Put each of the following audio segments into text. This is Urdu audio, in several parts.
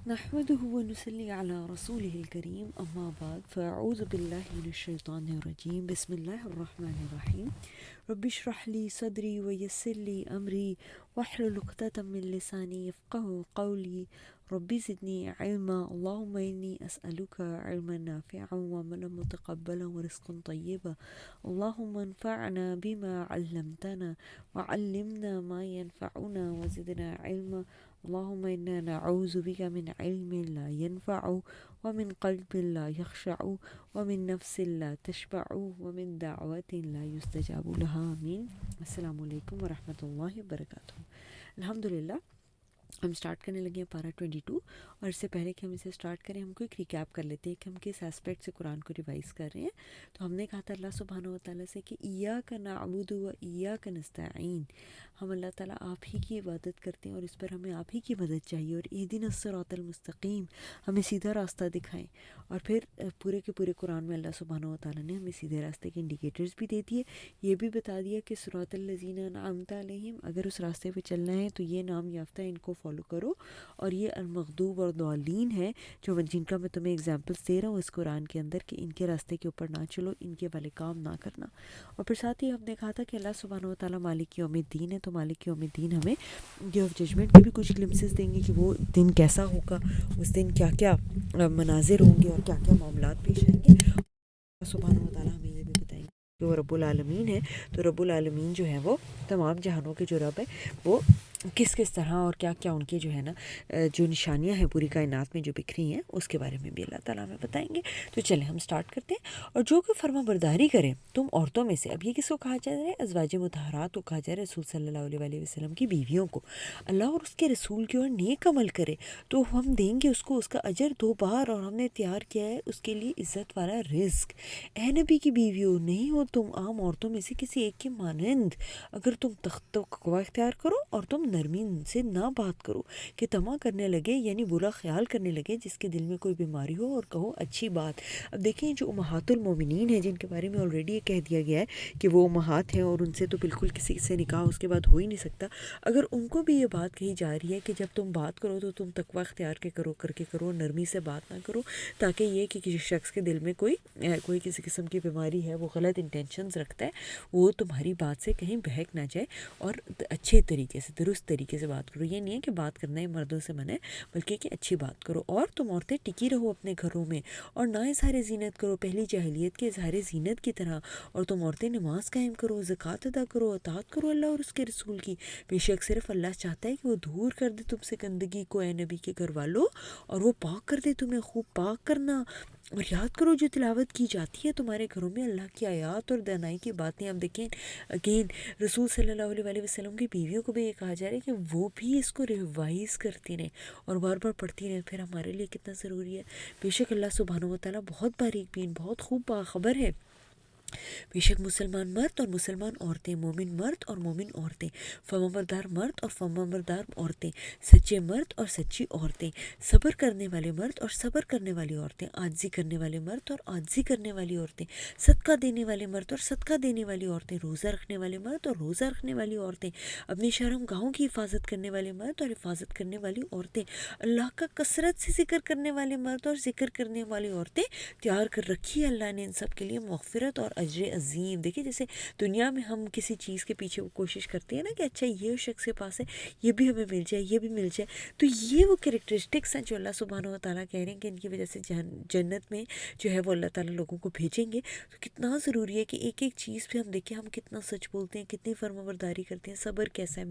نحمده ونصلي على رسوله الكريم أما بعد فأعوذ بالله من الشيطان الرجيم بسم الله الرحمن الرحيم رب اشرح لي صدري ويسر لي أمري واحلل عقدة من لساني يفقهوا قولي رب زدني علما اللهم إني أسألك علما نافعا وعملا متقبلا ورزقا طيبا اللهم انفعنا بما علمتنا وعلمنا ما ينفعنا وزدنا علما اللهم إنا نعوذ بك من علم لا ينفع ومن قلب لا يخشع ومن نفس لا تشبع ومن دعوة لا يستجاب لها آمین. السلام علیکم ورحمۃ اللہ وبرکاتہ. الحمدللہ ہم سٹارٹ کرنے لگے ہیں پارہ 22، اور اس سے پہلے کہ ہم اسے سٹارٹ کریں ہم کو ایک ریکیپ کر لیتے ہیں کہ ہم کس اسپیکٹ سے قرآن کو ریوائز کر رہے ہیں. تو ہم نے کہا تھا اللہ سبحانہ و تعالیٰ سے کہ ایاک نعبد و ایاک نستعین، ہم اللہ تعالیٰ آپ ہی کی عبادت کرتے ہیں اور اس پر ہمیں آپ ہی کی مدد چاہیے، اور اہدنا الصراط المستقیم، ہمیں سیدھا راستہ دکھائیں. اور پھر پورے کے پورے قرآن میں اللہ سبحانہ و تعالیٰ نے ہمیں سیدھے راستے کے انڈیکیٹرز بھی دے دیے، یہ بھی بتا دیا کہ صراط الذین انعمت علیہم، اگر اس راستے پہ چلنا ہے تو یہ نام یافتہ ان کو فالو کرو، اور یہ المغضوب اور ضالین ہے جن کا میں تمہیں اگزامپلس دے رہا ہوں اس قرآن کے اندر کہ ان کے راستے کے اوپر نہ چلو، ان کے والے کام نہ کرنا. اور پھر ساتھ ہی ہم نے کہا تھا کہ اللہ سبحانہ و تعالیٰ مالک یوم الدین ہے، تو مالک یوم الدین ہمیں ڈے آف ججمنٹ کے بھی کچھ گلمسز دیں گے کہ وہ دن کیسا ہوگا، اس دن کیا کیا مناظر ہوں گے اور کیا کیا معاملات پیش آئیں گے. اللہ سبحانہ و تعالیٰ ہمیں یہ بھی بتائیں گے کہ وہ رب العالمین ہے. تو رب العالمین جو ہے وہ تمام جہانوں کے جو رب ہے وہ کس طرح اور کیا کیا ان کے جو ہے نا جو نشانیاں ہیں پوری کائنات میں جو بکھری ہیں اس کے بارے میں بھی اللہ تعالیٰ ہمیں بتائیں گے. تو چلیں ہم سٹارٹ کرتے ہیں. اور جو کہ فرما برداری کرے تم عورتوں میں سے، اب یہ کس کو کہا جا رہا ہے؟ ازواج مطہرات کو کہا جا رہا ہے، رسول صلی اللہ علیہ وآلہ وسلم کی بیویوں کو. اللہ اور اس کے رسول کی اور نیک عمل کرے تو ہم دیں گے اس کو اس کا اجر 2 بار، اور ہم نے تیار کیا ہے اس کے لیے عزت والا رزق. اے نبی کی بیویوں، نہیں ہو تم عام عورتوں میں سے کسی ایک کے مانند، اگر تم تقوی اختیار کرو اور تم نرمی سے نہ بات کرو کہ طمع کرنے لگے، یعنی برا خیال کرنے لگے جس کے دل میں کوئی بیماری ہو، اور کہو اچھی بات. اب دیکھیں جو امہات المومنین ہیں جن کے بارے میں آلریڈی یہ کہہ دیا گیا ہے کہ وہ امہات ہیں اور ان سے تو بالکل کسی سے نکاح اس کے بعد ہو ہی نہیں سکتا، اگر ان کو بھی یہ بات کہی جا رہی ہے کہ جب تم بات کرو تو تم تقوی اختیار کر کے کرو، نرمی سے بات نہ کرو، تاکہ یہ کہ کسی شخص کے دل میں کوئی کسی قسم کی بیماری ہے، وہ غلط انٹینشنز رکھتا ہے، وہ تمہاری بات سے کہیں بہک نہ جائے، اور اچھے طریقے سے درست طریقے سے بات کرو. یہ نہیں ہے کہ بات کرنا ہے مردوں سے منع ہے، بلکہ کہ اچھی بات کرو. اور تم عورتیں ٹکی رہو اپنے گھروں میں اور نہ اظہار زینت کرو پہلی جاہلیت کے اظہار زینت کی طرح. اور تم عورتیں نماز قائم کرو، زکوٰۃ ادا کرو، اطاعت کرو اللہ اور اس کے رسول کی. بے شک صرف اللہ چاہتا ہے کہ وہ دور کر دے تم سے گندگی کو اے نبی کے گھر والوں، اور وہ پاک کر دے تمہیں. خوب پاک کرنا، اور یاد کرو جو تلاوت کی جاتی ہے تمہارے گھروں میں اللہ کی آیات اور دانائی کی باتیں. اب دیکھیں اگین رسول صلی اللہ علیہ وآلہ وسلم کی بیویوں کو بھی یہ کہا جا رہا ہے کہ وہ بھی اس کو ریوائز کرتی رہیں اور بار بار پڑھتی رہیں. پھر ہمارے لیے کتنا ضروری ہے. بے شک اللہ سبحانہ و تعالیٰ بہت باریک بین، بہت خوب باخبر ہے. بے شک مسلمان مرد اور مسلمان عورتیں، مومن مرد اور مومن عورتیں، فرمانبردار مرد اور فرمانبردار عورتیں، سچے مرد اور سچی عورتیں، صبر کرنے والے مرد اور صبر کرنے والی عورتیں، عاجزی کرنے والے مرد اور عاجزی کرنے والی عورتیں، صدقہ دینے والے مرد اور صدقہ دینے والی عورتیں، روزہ رکھنے والے مرد اور روزہ رکھنے والی عورتیں، اپنی شرم گاہوں کی حفاظت کرنے والے مرد اور حفاظت کرنے والی عورتیں، اللہ کا کثرت سے ذکر کرنے والے مرد اور ذکر کرنے والی عورتیں. تیار کر رکھی ہے اللہ نے ان سب کے لیے مغفرت اور اجر عظیم. دیکھیں جیسے دنیا میں ہم کسی چیز کے پیچھے وہ کوشش کرتے ہیں نا کہ اچھا یہ اس شخص کے پاس ہے، یہ بھی ہمیں مل جائے، یہ بھی مل جائے، تو یہ وہ کریکٹرسٹکس ہیں جو اللہ سبحانہ و تعالیٰ کہہ رہے ہیں کہ ان کی وجہ سے جنت میں جو ہے وہ اللہ تعالیٰ لوگوں کو بھیجیں گے. تو کتنا ضروری ہے کہ ایک ایک چیز پہ ہم دیکھیں ہم کتنا سچ بولتے ہیں، کتنی فرمانبرداری کرتے ہیں، صبر کیسا ہے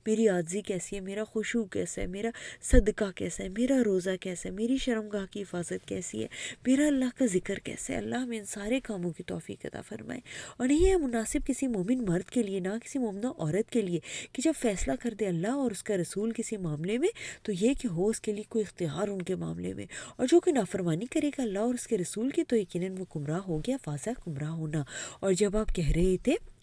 میری عاجزی کیسی ہے، میرا خشوع کیسا ہے، میرا صدقہ کیسا ہے، میرا روزہ کیسا ہے، میری شرمگاہ کی حفاظت کیسی ہے، میرا اللہ کا ذکر کیسے. اللہ ہمیں ان سارے کاموں کی توفیق عطا فرمائے. اور نہیں ہے مناسب کسی مومن مرد کے لیے، نہ کسی مومنہ عورت کے لیے، کہ جب فیصلہ کر دے اللہ اور اس کا رسول کسی معاملے میں تو یہ کہ ہو اس کے لیے کوئی اختیار ان کے معاملے میں. اور جو کہ نافرمانی کرے گا اللہ اور اس کے رسول کی تو یقیناً وہ گمراہ ہو گیا، واضح گمراہ ہونا. اور جب آپ کہہ رہے تھے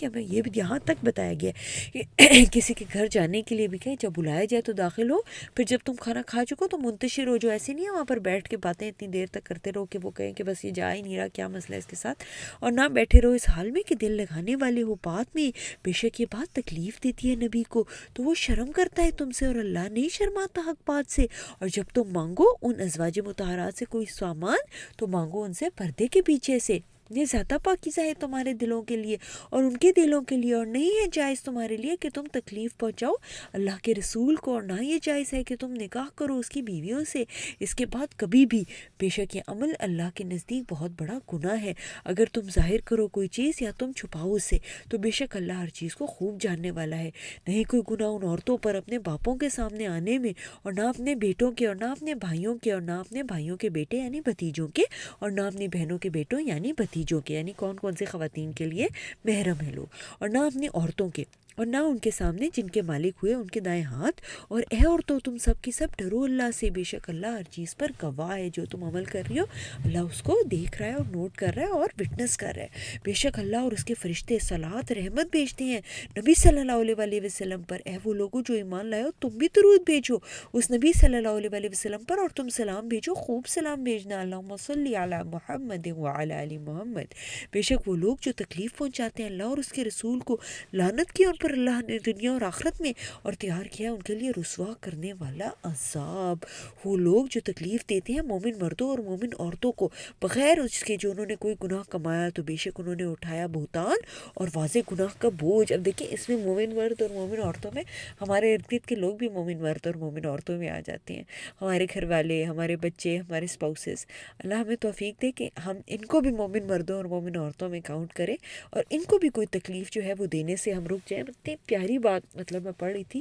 کہ ہمیں یہ بھی یہاں تک بتایا گیا کہ کسی کے گھر جانے کے لیے بھی کہیں جب بلایا جائے تو داخل ہو، پھر جب تم کھانا کھا چکو تو منتشر ہو، جو ایسے نہیں ہے وہاں پر بیٹھ کے باتیں اتنی دیر تک کرتے رہو کہ وہ کہیں کہ بس یہ جا ہی نہیں رہا، کیا مسئلہ ہے اس کے ساتھ، اور نہ بیٹھے رہو اس حال میں کہ دل لگانے والے ہو بات میں، بے شک یہ بات تکلیف دیتی ہے نبی کو تو وہ شرم کرتا ہے تم سے اور اللہ نہیں شرماتا حق بات سے، اور جب تم مانگو ان ازواج مطہرات سے کوئی سامان تو مانگو ان سے پردے کے پیچھے سے، یہ زیادہ پاکیزہ ہے تمہارے دلوں کے لیے اور ان کے دلوں کے لیے، اور نہیں ہے جائز تمہارے لیے کہ تم تکلیف پہنچاؤ اللہ کے رسول کو، اور نہ یہ جائز ہے کہ تم نکاح کرو اس کی بیویوں سے اس کے بعد کبھی بھی، بے شک یہ عمل اللہ کے نزدیک بہت بڑا گناہ ہے، اگر تم ظاہر کرو کوئی چیز یا تم چھپاؤ اسے تو بے شک اللہ ہر چیز کو خوب جاننے والا ہے، نہیں کوئی گناہ ان عورتوں پر اپنے باپوں کے سامنے آنے میں، اور نہ اپنے بیٹوں کے، اور نہ اپنے بھائیوں کے، اور نہ اپنے بھائیوں کے بیٹے یعنی بھتیجوں کے، اور نہ اپنی بہنوں کے بیٹوں یعنی بھتیجوں کے، یعنی کون کون سی خواتین کے لیے محرم ہے لوگ، اور نہ اپنی عورتوں کے، اور نہ ان کے سامنے جن کے مالک ہوئے ان کے دائیں ہاتھ، اور اے عورتوں تم سب کی سب ڈرو اللہ سے، بے شک اللہ ہر چیز پر گواہ ہے، جو تم عمل کر رہی ہو اللہ اس کو دیکھ رہا ہے اور نوٹ کر رہا ہے اور وٹنس کر رہا ہے، بے شک اللہ اور اس کے فرشتے صلوات رحمت بھیجتے ہیں نبی صلی اللہ علیہ وآلہ وسلم پر، اے وہ لوگوں جو ایمان لائے ہو تم بھی درود بھیجو اس نبی صلی اللہ علیہ وآلہ وسلم پر، اور تم سلام بھیجو، خوب سلام بھیجنا، اللہم صلی علی محمد وعلی آل محمد، بے شک وہ لوگ جو تکلیف پہنچاتے ہیں اللہ اور اس کے رسول کو، لعنت کی ان پر اللہ نے دنیا اور آخرت میں، اور تیار کیا ان کے لیے رسوا کرنے والا عذاب، وہ لوگ جو تکلیف دیتے ہیں مومن مردوں اور مومن عورتوں کو بغیر اس کے جو انہوں نے کوئی گناہ کمایا تو بے شک انہوں نے اٹھایا بہتان اور واضح گناہ کا بوجھ۔ اب دیکھیں اس میں مومن مرد اور مومن عورتوں میں ہمارے ارد گرد کے لوگ بھی مومن مرد اور مومن عورتوں میں آ جاتے ہیں، ہمارے گھر والے، ہمارے بچے، ہمارے اسپاؤسز، اللہ ہمیں توفیق دے کہ ہم ان کو بھی مومن مردوں اور مومن عورتوں میں کاؤنٹ کریں، اور ان کو بھی کوئی تکلیف جو ہے وہ دینے سے ہم رک جائیں۔ اتنی پیاری بات مطلب میں پڑھ رہی تھی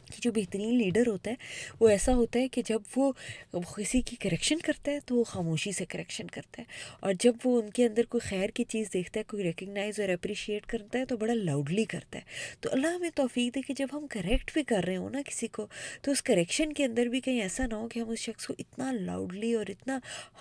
کہ جو بہترین لیڈر ہوتا ہے وہ ایسا ہوتا ہے کہ جب وہ کسی کی کریکشن کرتا ہے تو وہ خاموشی سے کریکشن کرتا ہے، اور جب وہ ان کے اندر کوئی خیر کی چیز دیکھتا ہے، کوئی ریکگنائز اور اپریشیٹ کرتا ہے تو بڑا لاؤڈلی کرتا ہے۔ تو اللہ ہمیں توفیق دے کہ جب ہم کریکٹ بھی کر رہے ہوں نا کسی کو تو اس کریکشن کے اندر بھی کہیں ایسا نہ ہو کہ ہم اس شخص کو اتنا لاؤڈلی اور اتنا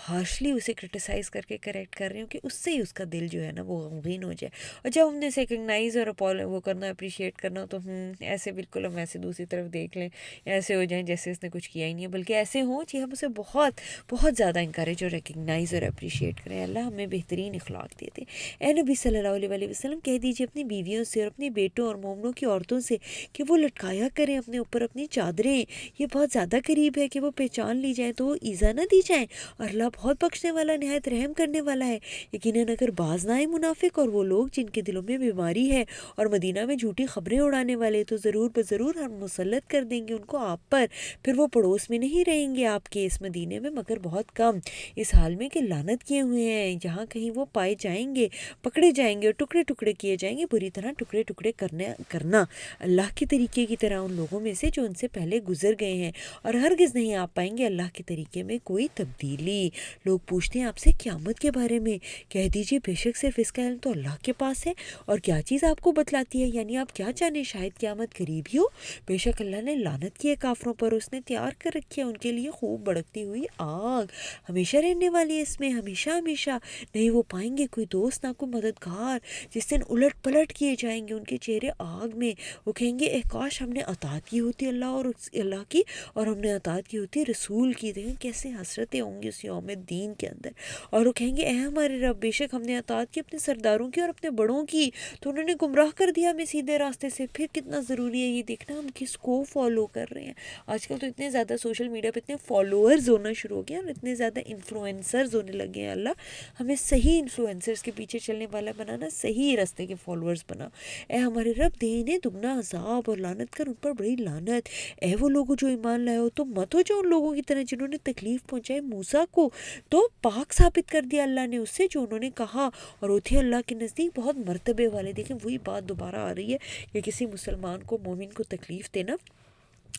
ہارشلی اسے کرٹیسائز کر کے کریکٹ کر رہے ہوں کہ اس سے ہی اس کا دل جو ہے نا وہ غمگین ہو جائے، اور جب ہم نے ریکگنائز اور وہ کرنا اپریشیٹ کرنا تو ایسے بالکل ہم ایسے دوسری طرف دیکھ لیں، ایسے ہو جائیں جیسے اس نے کچھ کیا ہی نہیں ہے، بلکہ ایسے ہوں کہ ہم اسے بہت بہت زیادہ انکریج اور ریکگنائز اور اپریشیٹ کریں۔ اللہ ہمیں بہترین اخلاق دیتے۔ اے نبی صلی اللہ علیہ وآلہ وسلم کہہ دیجیے اپنی بیویوں سے اور اپنے بیٹوں اور مومنوں کی عورتوں سے کہ وہ لٹکایا کریں اپنے اوپر اپنی چادریں، یہ بہت زیادہ قریب ہے کہ وہ پہچان لی جائیں تو وہ ایذا نہ دی جائیں، اور اللہ بہت بخشنے والا نہایت رحم کرنے والا ہے۔ یقیناً اگر باز نہ آئے منافق اور وہ لوگ جن کے دلوں میں بیماری ہے اور مدینہ میں جھوٹی خبریں اڑانے والے تو ضرور بضرور ہم مسلط کر دیں گے ان کو آپ پر، پھر وہ پڑوس میں نہیں رہیں گے آپ کے اس مدینے میں مگر بہت کم، اس حال میں کہ لعنت کیے ہوئے ہیں، جہاں کہیں وہ پائے جائیں گے پکڑے جائیں گے اور ٹکڑے ٹکڑے کیے جائیں گے، بری طرح ٹکڑے ٹکڑے کرنا اللہ کے طریقے کی طرح ان لوگوں میں سے جو ان سے پہلے گزر گئے ہیں، اور ہرگز نہیں آپ پائیں گے اللہ کے طریقے میں کوئی تبدیلی۔ لوگ پوچھتے ہیں آپ سے قیامت کے بارے میں، کہہ دیجئے بے شک صرف اس کا علم تو اللہ کے پاس ہے، اور کیا چیز آپ کو بتلاتی ہے، یعنی آپ کیا جانیں شاید قیامت قریب ہی ہو، بے شک اللہ نے لعنت کی ہے کافروں پر، اس نے تیار کر رکھی ہے ان کے لیے خوب بڑکتی ہوئی آگ، ہمیشہ رہنے والی ہے اس میں ہمیشہ ہمیشہ، نہیں وہ پائیں گے کوئی دوست نہ کوئی مددگار، جس دن الٹ پلٹ کیے جائیں گے ان کے چہرے آگ میں، وہ کہیں گے اے کاش ہم نے اطاعت کی ہوتی اللہ کی اور ہم نے اطاعت کی ہوتی رسول کی، دیکھیں کیسے حسرتیں ہوں گی اس یوم الدین کے اندر، اور وہ کہیں گے اے ہمارے رب بے شک ہم نے اطاعت کی اپنے سرداروں کی اور اپنے بڑوں کی تو انہوں نے گمراہ کر دیا ہمیں سیدھے راستے سے، پھر کتنا ضروری ہے یہ دیکھنا ہم کس کو فالو کر رہے ہیں۔ آج کل تو اتنے زیادہ سوشل میڈیا پہ اتنے فالوورز ہونا شروع ہو گئے ہیں اور اتنے زیادہ انفلوئنسرز ہونے لگے ہیں، اللہ ہمیں صحیح انفلوئنسرز کے پیچھے چلنے والا بنانا، صحیح راستے کے فالوورز بنا، اے ہمارے رب دے انہیں دگنا عذاب اور لعنت کر ان پر بڑی لعنت، اے وہ لوگوں جو ایمان لائے ہو تم مت ہو جو ان لوگوں کی طرح جنہوں نے تکلیف پہنچائی موسیٰ کو، تو پاک ثابت کر دیا اللہ نے اس سے جو انہوں نے کہا، اور وہ تھے اللہ کے نزدیک بہت مرتبے والے۔ دیکھیں وہی بات دوبارہ آ رہی ہے کہ کسی مسلمان کو مومن کو تکلیف دینا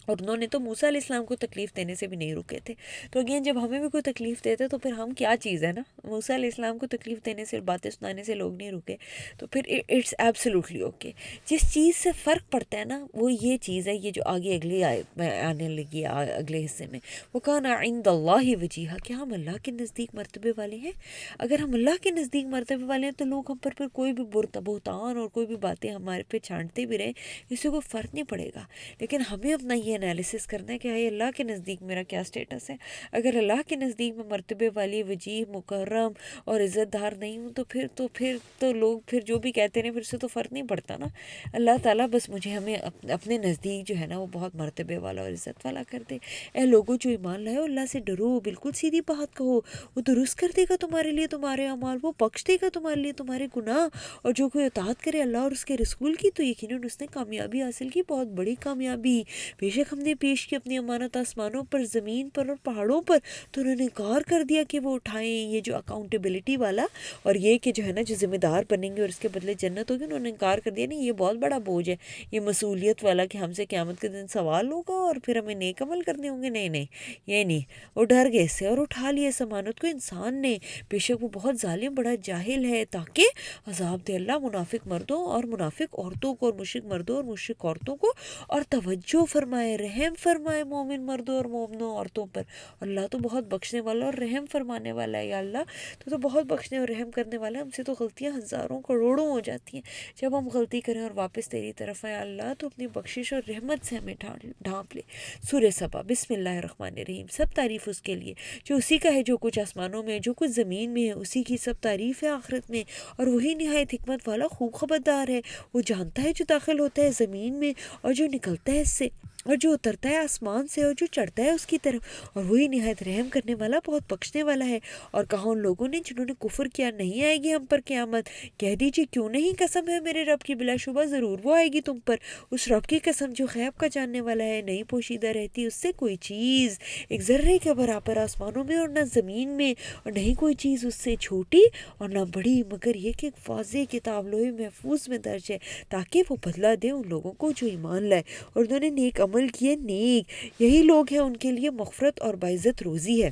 اور انہوں نے تو موسیٰ علیہ السلام کو تکلیف دینے سے بھی نہیں رکے تھے. تو اگین جب ہمیں بھی کوئی تکلیف دیتے تو پھر ہم کیا چیز ہے نا. موسیٰ علیہ السلام کو تکلیف دینے سے، باتیں سنانے سے لوگ نہیں رکے، تو پھر اٹس ایبسلیوٹلی اوکے. جس چیز سے فرق پڑتا ہے نا وہ یہ چیز ہے، یہ جو آگے اگلی آنے لگی اگلے حصے میں، وہ کان عند اللہ وجیہا، کہ ہم اللہ کے نزدیک مرتبے والے ہیں. اگر ہم اللہ کے نزدیک مرتبے والے ہیں تو لوگ ہم پر پھر کوئی بھی بہتان اور کوئی بھی باتیں ہمارے پہ چھانٹتے بھی رہیں، اس سے کوئی فرق نہیں پڑے گا. لیکن ہمیں اپنا یہ انالیسس کرنا ہے کہ ہائی اللہ کے نزدیک میرا کیا سٹیٹس ہے. اگر اللہ کے نزدیک میں مرتبے والی، وجیہ، مکرم اور عزت دار نہیں ہوں تو پھر لوگ پھر جو بھی کہتے رہیں، پھر سے تو فرق نہیں پڑتا نا. اللہ تعالیٰ بس ہمیں اپنے نزدیک جو ہے نا وہ بہت مرتبے والا اور عزت والا کر دے. اے لوگوں جو ایمان لائے، اللہ سے ڈرو، بالکل سیدھی بات کہو، وہ درست کر دے گا تمہارے لیے تمہارے اعمال، وہ بخش دے گا تمہارے لیے تمہارے گناہ. اور جو کوئی اطاعت کرے اللہ اور اس کے رسول کی تو یقیناً اس نے کامیابی حاصل کی، بہت بڑی کامیابی. بے شک ہم نے پیش کی اپنی امانت آسمانوں پر، زمین پر اور پہاڑوں پر، تو انہوں نے انکار کر دیا کہ وہ اٹھائیں. یہ جو اکاؤنٹیبلٹی والا اور یہ کہ جو ہے نا جو ذمہ دار بنیں گے اور اس کے بدلے جنت ہوگی، انہوں نے انکار کر دیا. نہیں، یہ بہت بڑا بوجھ ہے یہ مسئولیت والا کہ ہم سے قیامت کے دن سوال ہوگا اور پھر ہمیں نیک عمل کرنے ہوں گے. نہیں، یہ نہیں. وہ ڈر گئے اس سے اور اٹھا لیا اس امانت کو انسان نے. بے شک وہ بہت ظالم، بڑا جاہل ہے، تاکہ عذاب دے اللہ منافق مردوں اور منافق عورتوں کو، اور مشرک مردوں اور مشرک عورتوں کو، اور توجہ فرمائے، رحم فرمائے مومن مردوں اور مومنوں عورتوں پر. اللہ تو بہت بخشنے والا اور رحم فرمانے والا ہے. یا اللہ تو بہت بخشنے اور رحم کرنے والا ہے. ہم سے تو غلطیاں ہزاروں کروڑوں ہو جاتی ہیں. جب ہم غلطی کریں اور واپس تیری طرف آئے اللہ تو اپنی بخشش اور رحمت سے ہمیں ڈھانپ لے. سورہ سبا. بسم اللہ الرحمن الرحیم. سب تعریف اس کے لیے جو اسی کا ہے، جو کچھ آسمانوں میں، جو کچھ زمین میں ہے، اسی کی سب تعریف ہے آخرت میں. اور وہی نہایت حکمت والا، خوب خبردار ہے. وہ جانتا ہے جو داخل ہوتا ہے زمین میں اور جو نکلتا ہے اس سے، اور جو اترتا ہے آسمان سے اور جو چڑھتا ہے اس کی طرف. اور وہی نہایت رحم کرنے والا، بہت بخشنے والا ہے. اور کہا ان لوگوں نے جنہوں نے کفر کیا، نہیں آئے گی ہم پر قیامت. کہہ دیجیے کیوں نہیں، قسم ہے میرے رب کی، بلا شبہ ضرور وہ آئے گی تم پر. اس رب کی قسم جو غیب کا جاننے والا ہے، نہیں پوشیدہ رہتی اس سے کوئی چیز ایک ذرے کے برابر آسمانوں میں اور نہ زمین میں، اور نہیں کوئی چیز اس سے چھوٹی اور نہ بڑی، مگر یہ کہ ایک واضح کتاب لوح محفوظ میں درج ہے، تاکہ وہ بدلہ دے ان لوگوں کو جو ایمان لائے اور انہوں نے نیک عمل کیے. نیک یہی لوگ ہیں ان کے لیے مغفرت اور باعزت روزی ہے.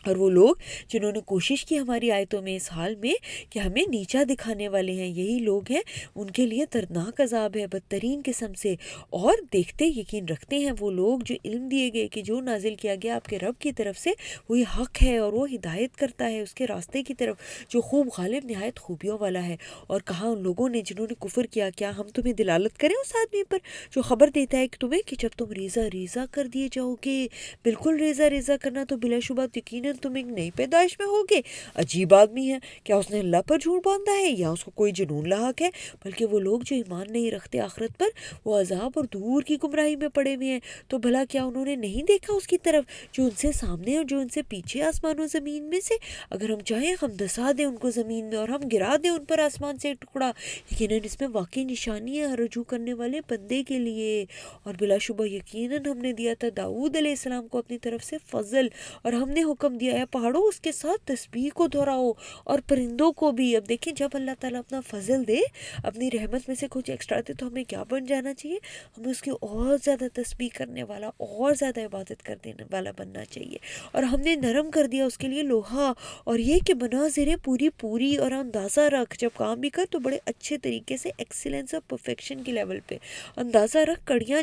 اور وہ لوگ جنہوں نے کوشش کی ہماری آیتوں میں اس حال میں کہ ہمیں نیچا دکھانے والے ہیں، یہی لوگ ہیں ان کے لیے دردناک عذاب ہے بدترین قسم سے. اور دیکھتے یقین رکھتے ہیں وہ لوگ جو علم دیے گئے کہ جو نازل کیا گیا آپ کے رب کی طرف سے وہی حق ہے، اور وہ ہدایت کرتا ہے اس کے راستے کی طرف جو خوب غالب نہایت خوبیوں والا ہے. اور کہا ان لوگوں نے جنہوں نے کفر کیا، کیا ہم تمہیں دلالت کریں اس آدمی پر جو خبر دیتا ہے کہ تمہیں کہ جب تم ریزہ کر دیے جاؤ گے، بالکل ریزہ کرنا تو بلا شبہ یقیناً تم ایک نئی پیدائش میں ہوگے. عجیب آدمی ہے، کیا اس نے اللہ پر جھوٹ باندھا ہے یا اس کو کوئی جنون لاحق ہے؟ بلکہ وہ لوگ جو ایمان نہیں رکھتے آخرت پر وہ عذاب اور دور کی گمراہی میں پڑے ہوئے ہیں. تو بھلا کیا انہوں نے نہیں دیکھا اس کی طرف جو ان سے سامنے اور جو ان سے پیچھے آسمان و زمین میں سے؟ اگر ہم چاہیں ہم دسا دیں ان کو زمین میں اور ہم گرا دیں ان پر آسمان سے ایک ٹکڑا. یقیناً اس میں واقعی نشانی ہے رجوع کرنے والے بندے کے لیے. اور بلا شبہ یقیناً ہم نے دیا تھا داؤد علیہ السلام کو اپنی طرف سے فضل، اور ہم نے حکم دیا ہے پہاڑوں اس کے ساتھ تسبیح کو دہراؤ اور پرندوں کو بھی. اب دیکھیں جب اللہ تعالیٰ اپنا فضل دے، اپنی رحمت میں سے کچھ ایکسٹرا دے، تو ہمیں کیا بن جانا چاہیے؟ ہمیں اس کی اور زیادہ تسبیح کرنے والا، اور زیادہ عبادت کرنے والا بننا چاہیے. اور ہم نے نرم کر دیا اس کے لیے لوہا، اور یہ کہ مناظریں پوری اور اندازہ رکھ، جب کام بھی کر تو بڑے اچھے طریقے سے ایکسیلنس اور پرفیکشن کی لیول پہ اندازہ رکھ، کڑیاں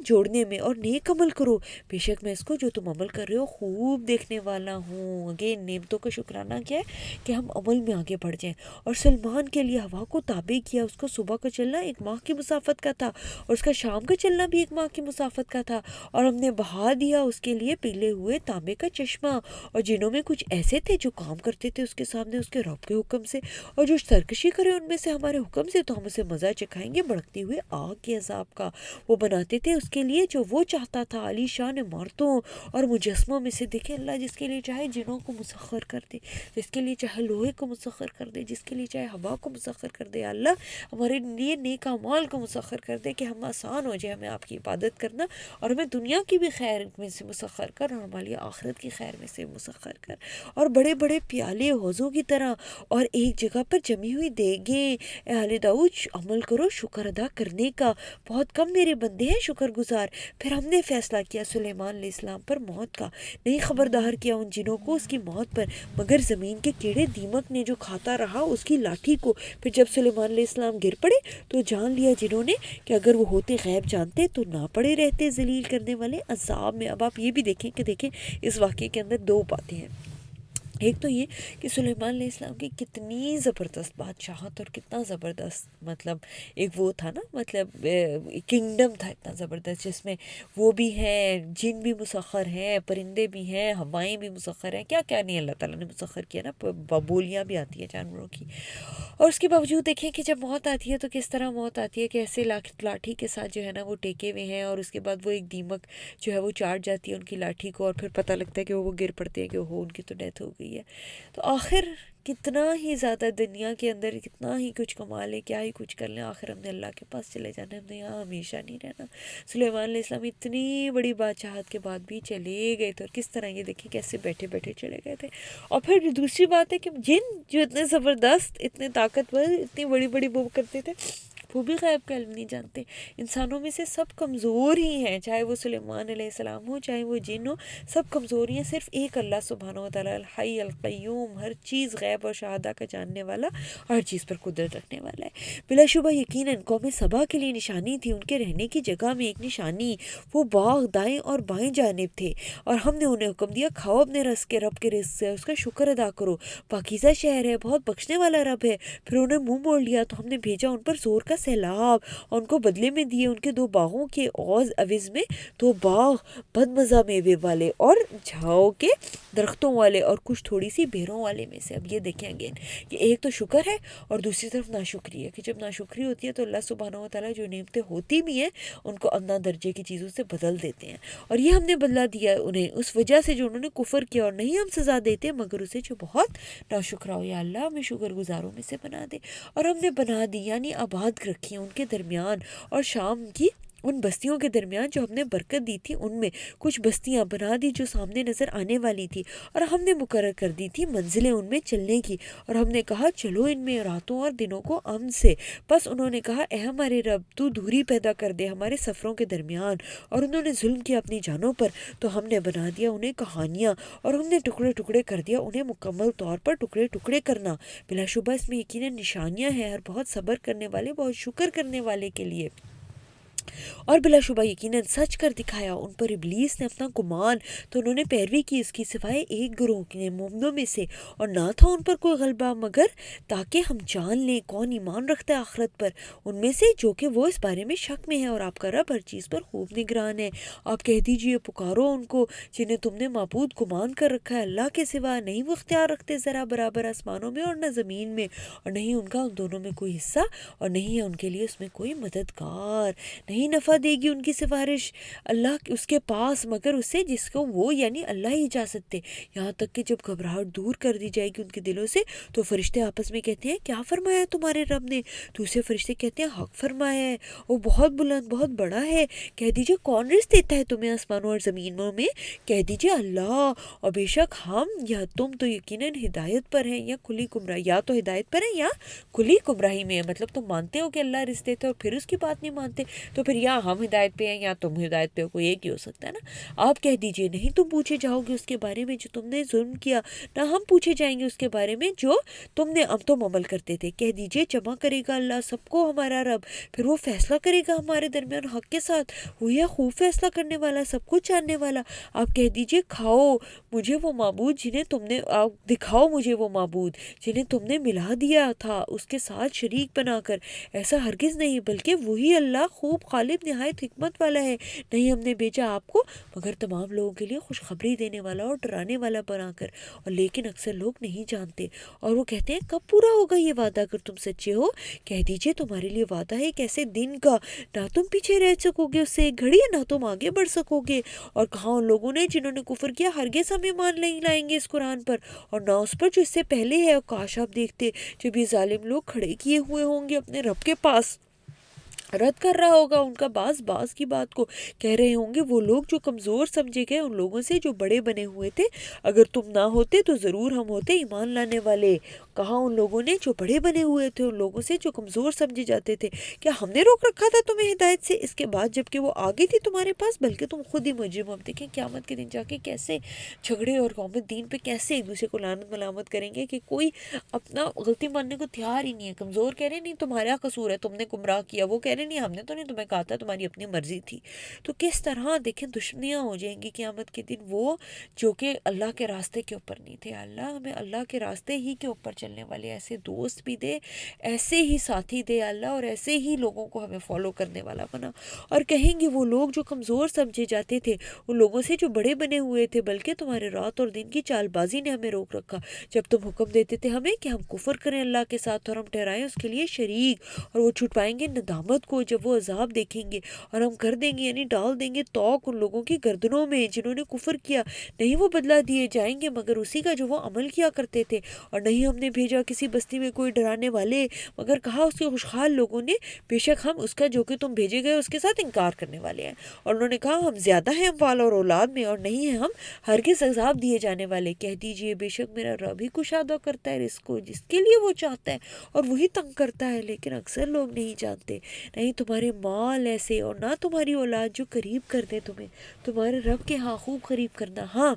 جوڑنے میں اور نیک عمل کرو. بے شک میں اس کو جو تم عمل کر رہے ہو خوب دیکھنے والا ہوں. اگین نعمتوں کا شکرانہ کیا ہے کہ ہم عمل میں آگے بڑھ جائیں. اور سلمان کے لیے ہوا کو تابع کیا، اس کو صبح کا چلنا 1 ماہ کی مسافت کا تھا اور اس کا شام کا چلنا بھی 1 ماہ کی مسافت کا تھا. اور ہم نے بہا دیا اس کے لیے پگھلے ہوئے تانبے کا چشمہ، اور جنہوں میں کچھ ایسے تھے جو کام کرتے تھے اس کے سامنے اس کے رب کے حکم سے، اور جو سرکشی کرے ان میں سے ہمارے حکم سے تو ہم اسے مزہ چکھائیں گے بھڑکتی ہوئے آگ کے عذاب کا. وہ بناتے تھے اس کے لیے جو وہ چاہتا تھا عالی شان عمارتوں صورتوں اور مجسموں میں سے دیکھیں اللہ جس کے لیے چاہے جنوں کو مسخر کر دے، جس کے لیے چاہے لوہے کو مسخر کر دے، جس کے لیے چاہے ہوا کو مسخر کر دے. اللہ ہمارے لیے نیک اعمال کو مسخر کر دے کہ ہم آسان ہو جائے ہمیں آپ کی عبادت کرنا، اور ہمیں دنیا کی بھی خیر میں سے مسخر کر اور ہمارے آخرت کی خیر میں سے مسخر کر. اور بڑے بڑے پیالے حوضوں کی طرح اور ایک جگہ پر جمی ہوئی دیگیں. اے آل داؤد عمل کرو شکر ادا کرنے کا، بہت کم میرے بندے ہیں شکر گزار. پھر ہم نے فیصلہ کیا سلیمان علیہ السلام پر موت کا، نہیں خبردار کیا ان جنوں کو اس کی موت پر، مگر زمین کے کیڑے دیمک نے جو کھاتا رہا اس کی لاٹھی کو. پھر جب سلیمان علیہ السلام گر پڑے تو جان لیا جنہوں نے کہ اگر وہ ہوتے غیب جانتے تو نہ پڑے رہتے ذلیل کرنے والے عذاب میں. اب آپ یہ بھی دیکھیں کہ دیکھیں اس واقعے کے اندر دو باتیں ہیں. ایک تو یہ کہ سلیمان علیہ السلام کی کتنی زبردست بادشاہت اور کتنا زبردست مطلب ایک وہ تھا نا، مطلب کنگڈم تھا اتنا زبردست جس میں وہ بھی ہیں، جن بھی مسخر ہیں، پرندے بھی ہیں، ہوائیں بھی مسخر ہیں، کیا کیا نہیں اللہ تعالیٰ نے مسخر کیا نا، بولیاں بھی آتی ہیں جانوروں کی. اور اس کے باوجود دیکھیں کہ جب موت آتی ہے تو کس طرح موت آتی ہے کہ ایسے لاٹھی کے ساتھ جو ہے نا وہ ٹیکے ہوئے ہیں، اور اس کے بعد وہ ایک دیمک جو ہے وہ چاٹ جاتی ہے ان کی لاٹھی کو، اور پھر پتہ لگتا ہے کہ وہ گر پڑتے ہیں کہ وہ ان کی تو ڈیتھ ہو گئی ہے. تو آخر کتنا ہی زیادہ دنیا کے اندر کتنا ہی کچھ کما لیں، کیا ہی کچھ کر لیں، آخر ہم نے اللہ کے پاس چلے جانا ہے، ہم نے یہاں ہمیشہ نہیں رہنا. سلیمان علیہ السلام اتنی بڑی بادشاہت کے بعد بھی چلے گئے تھے، اور کس طرح یہ دیکھیں کیسے بیٹھے بیٹھے چلے گئے تھے. اور پھر دوسری بات ہے کہ جن جو اتنے زبردست، اتنے طاقتور، اتنی بڑی بڑی وہ کرتے تھے، وہ بھی غیب کا علم نہیں جانتے. انسانوں میں سے سب کمزور ہی ہیں، چاہے وہ سلیمان علیہ السلام ہو چاہے وہ جن ہو، سب کمزور ہی ہیں. صرف ایک اللہ سبحانہ و تعالیٰ الحی القیوم، ہر چیز غیب اور شہادہ کا جاننے والا، ہر چیز پر قدرت رکھنے والا ہے. بلا شبہ یقیناً قوم سبا کے لیے نشانی تھی، ان کے رہنے کی جگہ میں ایک نشانی، وہ باغ دائیں اور بائیں جانب تھے، اور ہم نے انہیں حکم دیا کھاؤ اپنے رزق کے، رب کے رزق سے، اس کا شکر ادا کرو، پاکیزہ شہر ہے، بہت بخشنے والا رب ہے. پھر انہیں منہ موڑ لیا تو ہم نے بھیجا ان پر زور کا سیلاب، اور ان کو بدلے میں دیے ان کے 2 باغوں کے عوض میں 2 باغ بد مزہ میوے والے اور جھاؤ کے درختوں والے، اور کچھ تھوڑی سی بیروں والے میں سے. اب یہ دیکھیں اگین کہ ایک تو شکر ہے اور دوسری طرف ناشکری ہے، کہ جب ناشکری ہوتی ہے تو اللہ سبحانہ و تعالیٰ جو نعمتیں ہوتی بھی ہیں ان کو ادنا درجے کی چیزوں سے بدل دیتے ہیں. اور یہ ہم نے بدلا دیا انہیں اس وجہ سے جو انہوں نے کفر کیا، اور نہیں ہم سزا دیتے مگر اسے جو بہت ناشکرا ہو. یا اللہ ہمیں شکر گزاروں میں سے بنا دے. اور ہم نے بنا دی یعنی آباد رکھی ان کے درمیان اور شام کی ان بستیوں کے درمیان جو ہم نے برکت دی تھی، ان میں کچھ بستیاں بنا دی جو سامنے نظر آنے والی تھی، اور ہم نے مقرر کر دی تھی منزلیں ان میں چلنے کی، اور ہم نے کہا چلو ان میں راتوں اور دنوں کو امن سے. بس انہوں نے کہا اے ہمارے رب تو دوری پیدا کر دے ہمارے سفروں کے درمیان، اور انہوں نے ظلم کیا اپنی جانوں پر، تو ہم نے بنا دیا انہیں کہانیاں، اور ہم نے ٹکڑے ٹکڑے کر دیا انہیں مکمل طور پر ٹکڑے ٹکڑے کرنا. بلا شبہ اس میں یقیناً نشانیاں ہیں ہر بہت صبر کرنے والے، بہت شکر کرنے والے کے لیے. اور بلا شبہ یقیناً سچ کر دکھایا ان پر ابلیس نے اپنا گمان، تو انہوں نے پیروی کی اس کی سوائے ایک گروہ کے مومنوں میں سے، اور نہ تھا ان پر کوئی غلبہ مگر تاکہ ہم جان لیں کون ایمان رکھتا ہے آخرت پر ان میں سے، جو کہ وہ اس بارے میں شک میں ہے. اور آپ کا رب ہر چیز پر خوب نگران ہے. آپ کہہ دیجئے پکارو ان کو جنہیں تم نے معبود گمان کر رکھا ہے اللہ کے سوا، نہیں وہ اختیار رکھتے ذرا برابر آسمانوں میں اور نہ زمین میں، اور نہیں ان کا ان دونوں میں کوئی حصہ، اور نہیں ہے ان کے لیے اس میں کوئی مددگار. نہیں نفع دے گی ان کی سفارش اللہ اس کے پاس مگر اسے جس کو وہ یعنی اللہ ہی اجازت دے. یہاں تک کہ جب گھبراہٹ دور کر دی جائے گی ان کے دلوں سے تو فرشتے آپس میں کہتے ہیں کیا فرمایا تمہارے رب نے؟ دوسرے فرشتے کہتے ہیں حق فرمایا ہے، وہ بہت بلند بہت بڑا ہے. کہہ دیجئے کون رزق دیتا ہے تمہیں آسمانوں اور زمینوں میں؟ کہہ دیجئے اللہ، اور بے شک ہم یا تم تو یقیناً ہدایت پر ہیں یا کھلی گمراہی، یا تو ہدایت پر ہیں یا کھلی گمراہی میں. مطلب تم مانتے ہو کہ اللہ رزق دیتا ہے اور پھر اس کی بات نہیں مانتے، تو پھر یا ہم ہدایت پہ ہیں یا تم ہدایت پہ ہو، کوئی ایک ہی ہو سکتا ہے نا. آپ کہہ دیجئے نہیں تم پوچھے جاؤ گے اس کے بارے میں جو تم نے ظلم کیا، نہ ہم پوچھے جائیں گے اس کے بارے میں جو تم عمل کرتے تھے. کہہ دیجئے جمع کرے گا اللہ سب کو ہمارا رب، پھر وہ فیصلہ کرے گا ہمارے درمیان حق کے ساتھ، وہ ہے خوب فیصلہ کرنے والا سب کچھ جاننے والا. آپ کہہ دیجئے کھاؤ مجھے وہ معبود جنہیں تم نے دکھاؤ مجھے وہ معبود جنہیں تم نے ملا دیا تھا اس کے ساتھ شریک بنا کر، ایسا ہرگز نہیں بلکہ وہی اللہ خوب غالب نہایت حکمت والا ہے، نہیں ہم نے بھیجا آپ کو مگر تمام لوگوں کے لیے خوشخبری دینے والا اور ڈرانے والا بنا کر، اور لیکن اکثر لوگ نہیں جانتے۔ اور وہ کہتے ہیں کب پورا ہوگا یہ وعدہ اگر تم سچے ہو؟ کہہ دیجئے تمہارے لیے وعدہ ہے ایک ایسے دن کا نہ تم پیچھے رہ سکو گے اس سے ایک گھڑی، نہ تم آگے بڑھ سکو گے۔ اور کہاں ان لوگوں نے جنہوں نے کفر کیا ہرگز ہمیں مان نہیں لائیں گے اس قرآن پر اور نہ اس پر جو اس سے پہلے ہے، اور کاش آپ دیکھتے جب یہ ظالم لوگ کھڑے کیے ہوئے ہوں گے اپنے رب کے پاس، رد کر رہا ہوگا ان کا باز کی بات کو، کہہ رہے ہوں گے وہ لوگ جو کمزور سمجھے گئے ان لوگوں سے جو بڑے بنے ہوئے تھے، اگر تم نہ ہوتے تو ضرور ہم ہوتے ایمان لانے والے۔ کہاں ان لوگوں نے جو بڑے بنے ہوئے تھے ان لوگوں سے جو کمزور سمجھے جاتے تھے، کیا ہم نے روک رکھا تھا تمہیں ہدایت سے اس کے بعد جبکہ وہ آگے تھی تمہارے پاس، بلکہ تم خود ہی مجرم ہو۔ اب دیکھیں قیامت کے دن جا کے کیسے جھگڑے اور قوم دین پہ کیسے ایک دوسرے کو لعنت ملامت کریں گے کہ کوئی اپنا غلطی ماننے کو تیار ہی نہیں ہے۔ کمزور کہہ رہے نہیں تمہارا قصور ہے، تم نے گمراہ کیا، وہ کہہ رہے نہیں ہم نے تو نہیں تمہیں کہا تھا، تمہاری اپنی مرضی تھی۔ تو کس طرح دیکھیں دشمنیاں ہو جائیں گی قیامت کے دن، وہ جو کہ اللہ کے راستے کے اوپر نہیں تھے۔ اللہ ہمیں اللہ کے راستے ہی کے اوپر چلنے والے ایسے دوست بھی دے، ایسے ہی ساتھی دے اللہ، اور ایسے ہی لوگوں کو ہمیں فالو کرنے والا بنا۔ اور کہیں گے وہ لوگ جو کمزور سمجھے جاتے تھے ان لوگوں سے جو بڑے بنے ہوئے تھے، بلکہ تمہارے رات اور دن کی چال بازی نے ہمیں روک رکھا جب تم حکم دیتے تھے ہمیں کہ ہم کفر کریں اللہ کے ساتھ اور ہم ٹھہرائیں اس کے لیے شریک، اور وہ چھٹ پائیں گے ندامت کو جب وہ عذاب دیکھیں گے، اور ہم کر دیں گے یعنی ڈال دیں گے توق ان لوگوں کی گردنوں میں جنہوں نے کفر کیا، نہیں وہ بدلہ دیے جائیں گے مگر اسی کا جو وہ عمل کیا کرتے تھے۔ اور نہیں ہم نے بھیجا کسی بستی میں کوئی ڈرانے والے مگر کہا اس کے خوشحال لوگوں نے بے شک ہم اس کا جو کہ تم بھیجے گئے اس کے ساتھ انکار کرنے والے ہیں، اور انہوں نے کہا ہم زیادہ ہیں اموال اور اولاد میں اور نہیں ہیں ہم ہرگز عذاب دیے جانے والے۔ کہہ دیجئے بے شک میرا رب ہی کشادہ کرتا ہے رزق کو جس کے لیے وہ چاہتا ہے اور وہی تنگ کرتا ہے، لیکن اکثر لوگ نہیں جانتے۔ نہیں تمہارے مال ایسے اور نہ تمہاری اولاد جو قریب کر دے تمہیں تمہارے رب کے ہاں خوب قریب کرنا، ہاں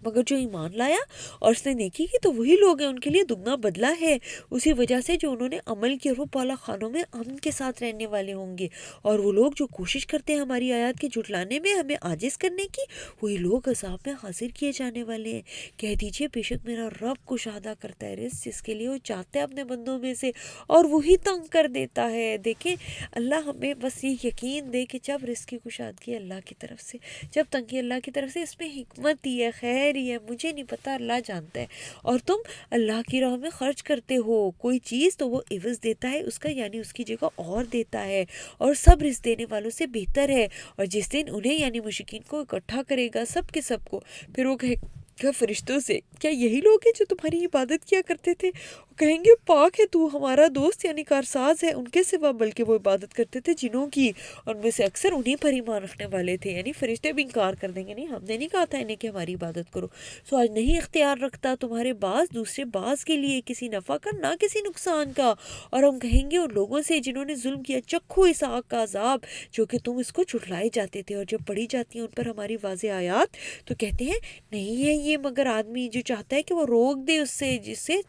مگر جو ایمان لایا اور اس نے نیکی کی تو وہی لوگ ہیں ان کے لیے دگنا بدلہ ہے اسی وجہ سے جو انہوں نے عمل کیا، وہ بالا خانوں میں امن کے ساتھ رہنے والے ہوں گے۔ اور وہ لوگ جو کوشش کرتے ہیں ہماری آیات کے جھٹلانے میں ہمیں عاجز کرنے کی، وہی لوگ عذاب میں حاضر کیے جانے والے ہیں۔ کہہ دیجئے بے شک میرا رب کشادہ کرتا ہے رزق جس کے لیے وہ چاہتا ہے اپنے بندوں میں سے، اور وہی تنگ کر دیتا ہے۔ دیکھیں اللہ ہمیں بس یہ یقین دے کہ جب رزق کی کشادگی اللہ کی طرف سے، جب تنگی اللہ کی طرف سے، اس میں حکمت ہی ہے، خیر ہی ہے، مجھے نہیں پتا اللہ جانتا ہے، اور تم اللہ کی راہ میں خرچ کرتے ہو کوئی چیز تو وہ عوض دیتا ہے اس کا، یعنی اس کی جگہ اور دیتا ہے، اور سب رزق دینے والوں سے بہتر ہے۔ اور جس دن انہیں یعنی مشرکین کو اکٹھا کرے گا سب کے سب کو، پھر وہ کہے گا فرشتوں سے کیا یہی لوگ ہیں جو تمہاری عبادت کیا کرتے تھے؟ وہ کہیں گے پاک ہے تو ہمارا دوست یعنی کارساز ہے ان کے سوا، بلکہ وہ عبادت کرتے تھے جنوں کی، اور ان میں سے اکثر انہیں پر ایمان رکھنے والے تھے۔ یعنی فرشتے بھی انکار کر دیں گے نہیں ہم نے نہیں کہا تھا انہیں کہ ہماری عبادت کرو۔ سو آج نہیں اختیار رکھتا تمہارے باز دوسرے باز کے لیے کسی نفع کا نہ کسی نقصان کا، اور ہم کہیں گے ان لوگوں سے جنہوں نے ظلم کیا چکھو اس آگ کا عذاب جو کہ تم اس کو جھٹلائے جاتے تھے۔ اور جب پڑھی جاتی ہیں ان پر ہماری واضح آیات تو کہتے ہیں نہیں ہے یہ مگر آدمی جو چاہتا ہے کہ وہ روک دے اس سے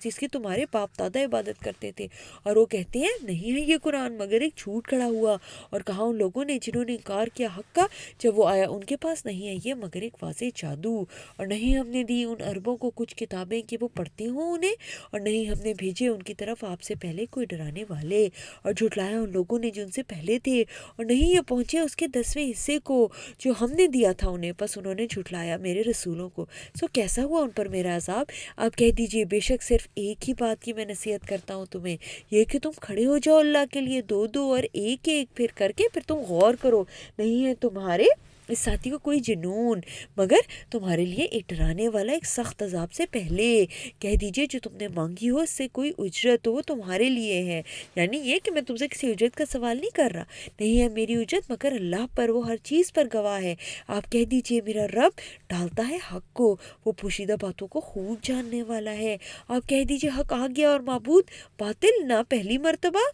جس کی تمہارے باپ دادا عبادت کرتے تھے، اور وہ کہتے ہیں نہیں ہے یہ قرآن مگر ایک جھوٹ کھڑا ہوا۔ اور کہا ان لوگوں نے جنہوں نے انکار کیا حق کا جب وہ آیا ان کے پاس نہیں ہے یہ مگر ایک واضح جادو، اور نہیں ہم نے دی ان عربوں کو کچھ کتابیں کہ وہ پڑھتی ہوں انہیں، اور نہیں ہم نے بھیجے ان کی طرف آپ سے پہلے کوئی ڈرانے والے، اور جھٹلایا ان لوگوں نے جو ان سے پہلے تھے، اور نہیں یہ پہنچے اس کے 10ویں حصے کو جو ہم نے دیا تھا انہیں، پس انہوں نے جھٹلایا میرے رسولوں کو۔ سو کیسا ہوا ان پر میرا عذاب؟ آپ کہہ دیجئے بے شک صرف ایک ہی بات کی میں نصیحت کرتا ہوں تمہیں، یہ کہ تم کھڑے ہو جاؤ اللہ کے لیے دو دو اور ایک ایک، پھر کر کے پھر تم غور کرو، نہیں ہے تمہارے اس ساتھی کو کوئی جنون مگر تمہارے لیے ایک ڈرانے والا ایک سخت عذاب سے پہلے۔ کہہ دیجئے جو تم نے مانگی ہو اس سے کوئی اجرت تو وہ تمہارے لیے ہے، یعنی یہ کہ میں تم سے کسی اجرت کا سوال نہیں کر رہا، نہیں ہے میری اجرت مگر اللہ پر، وہ ہر چیز پر گواہ ہے۔ آپ کہہ دیجئے میرا رب ڈالتا ہے حق کو، وہ پوشیدہ باتوں کو خوب جاننے والا ہے۔ آپ کہہ دیجئے حق آ گیا اور معبود باطل نہ پہلی مرتبہ،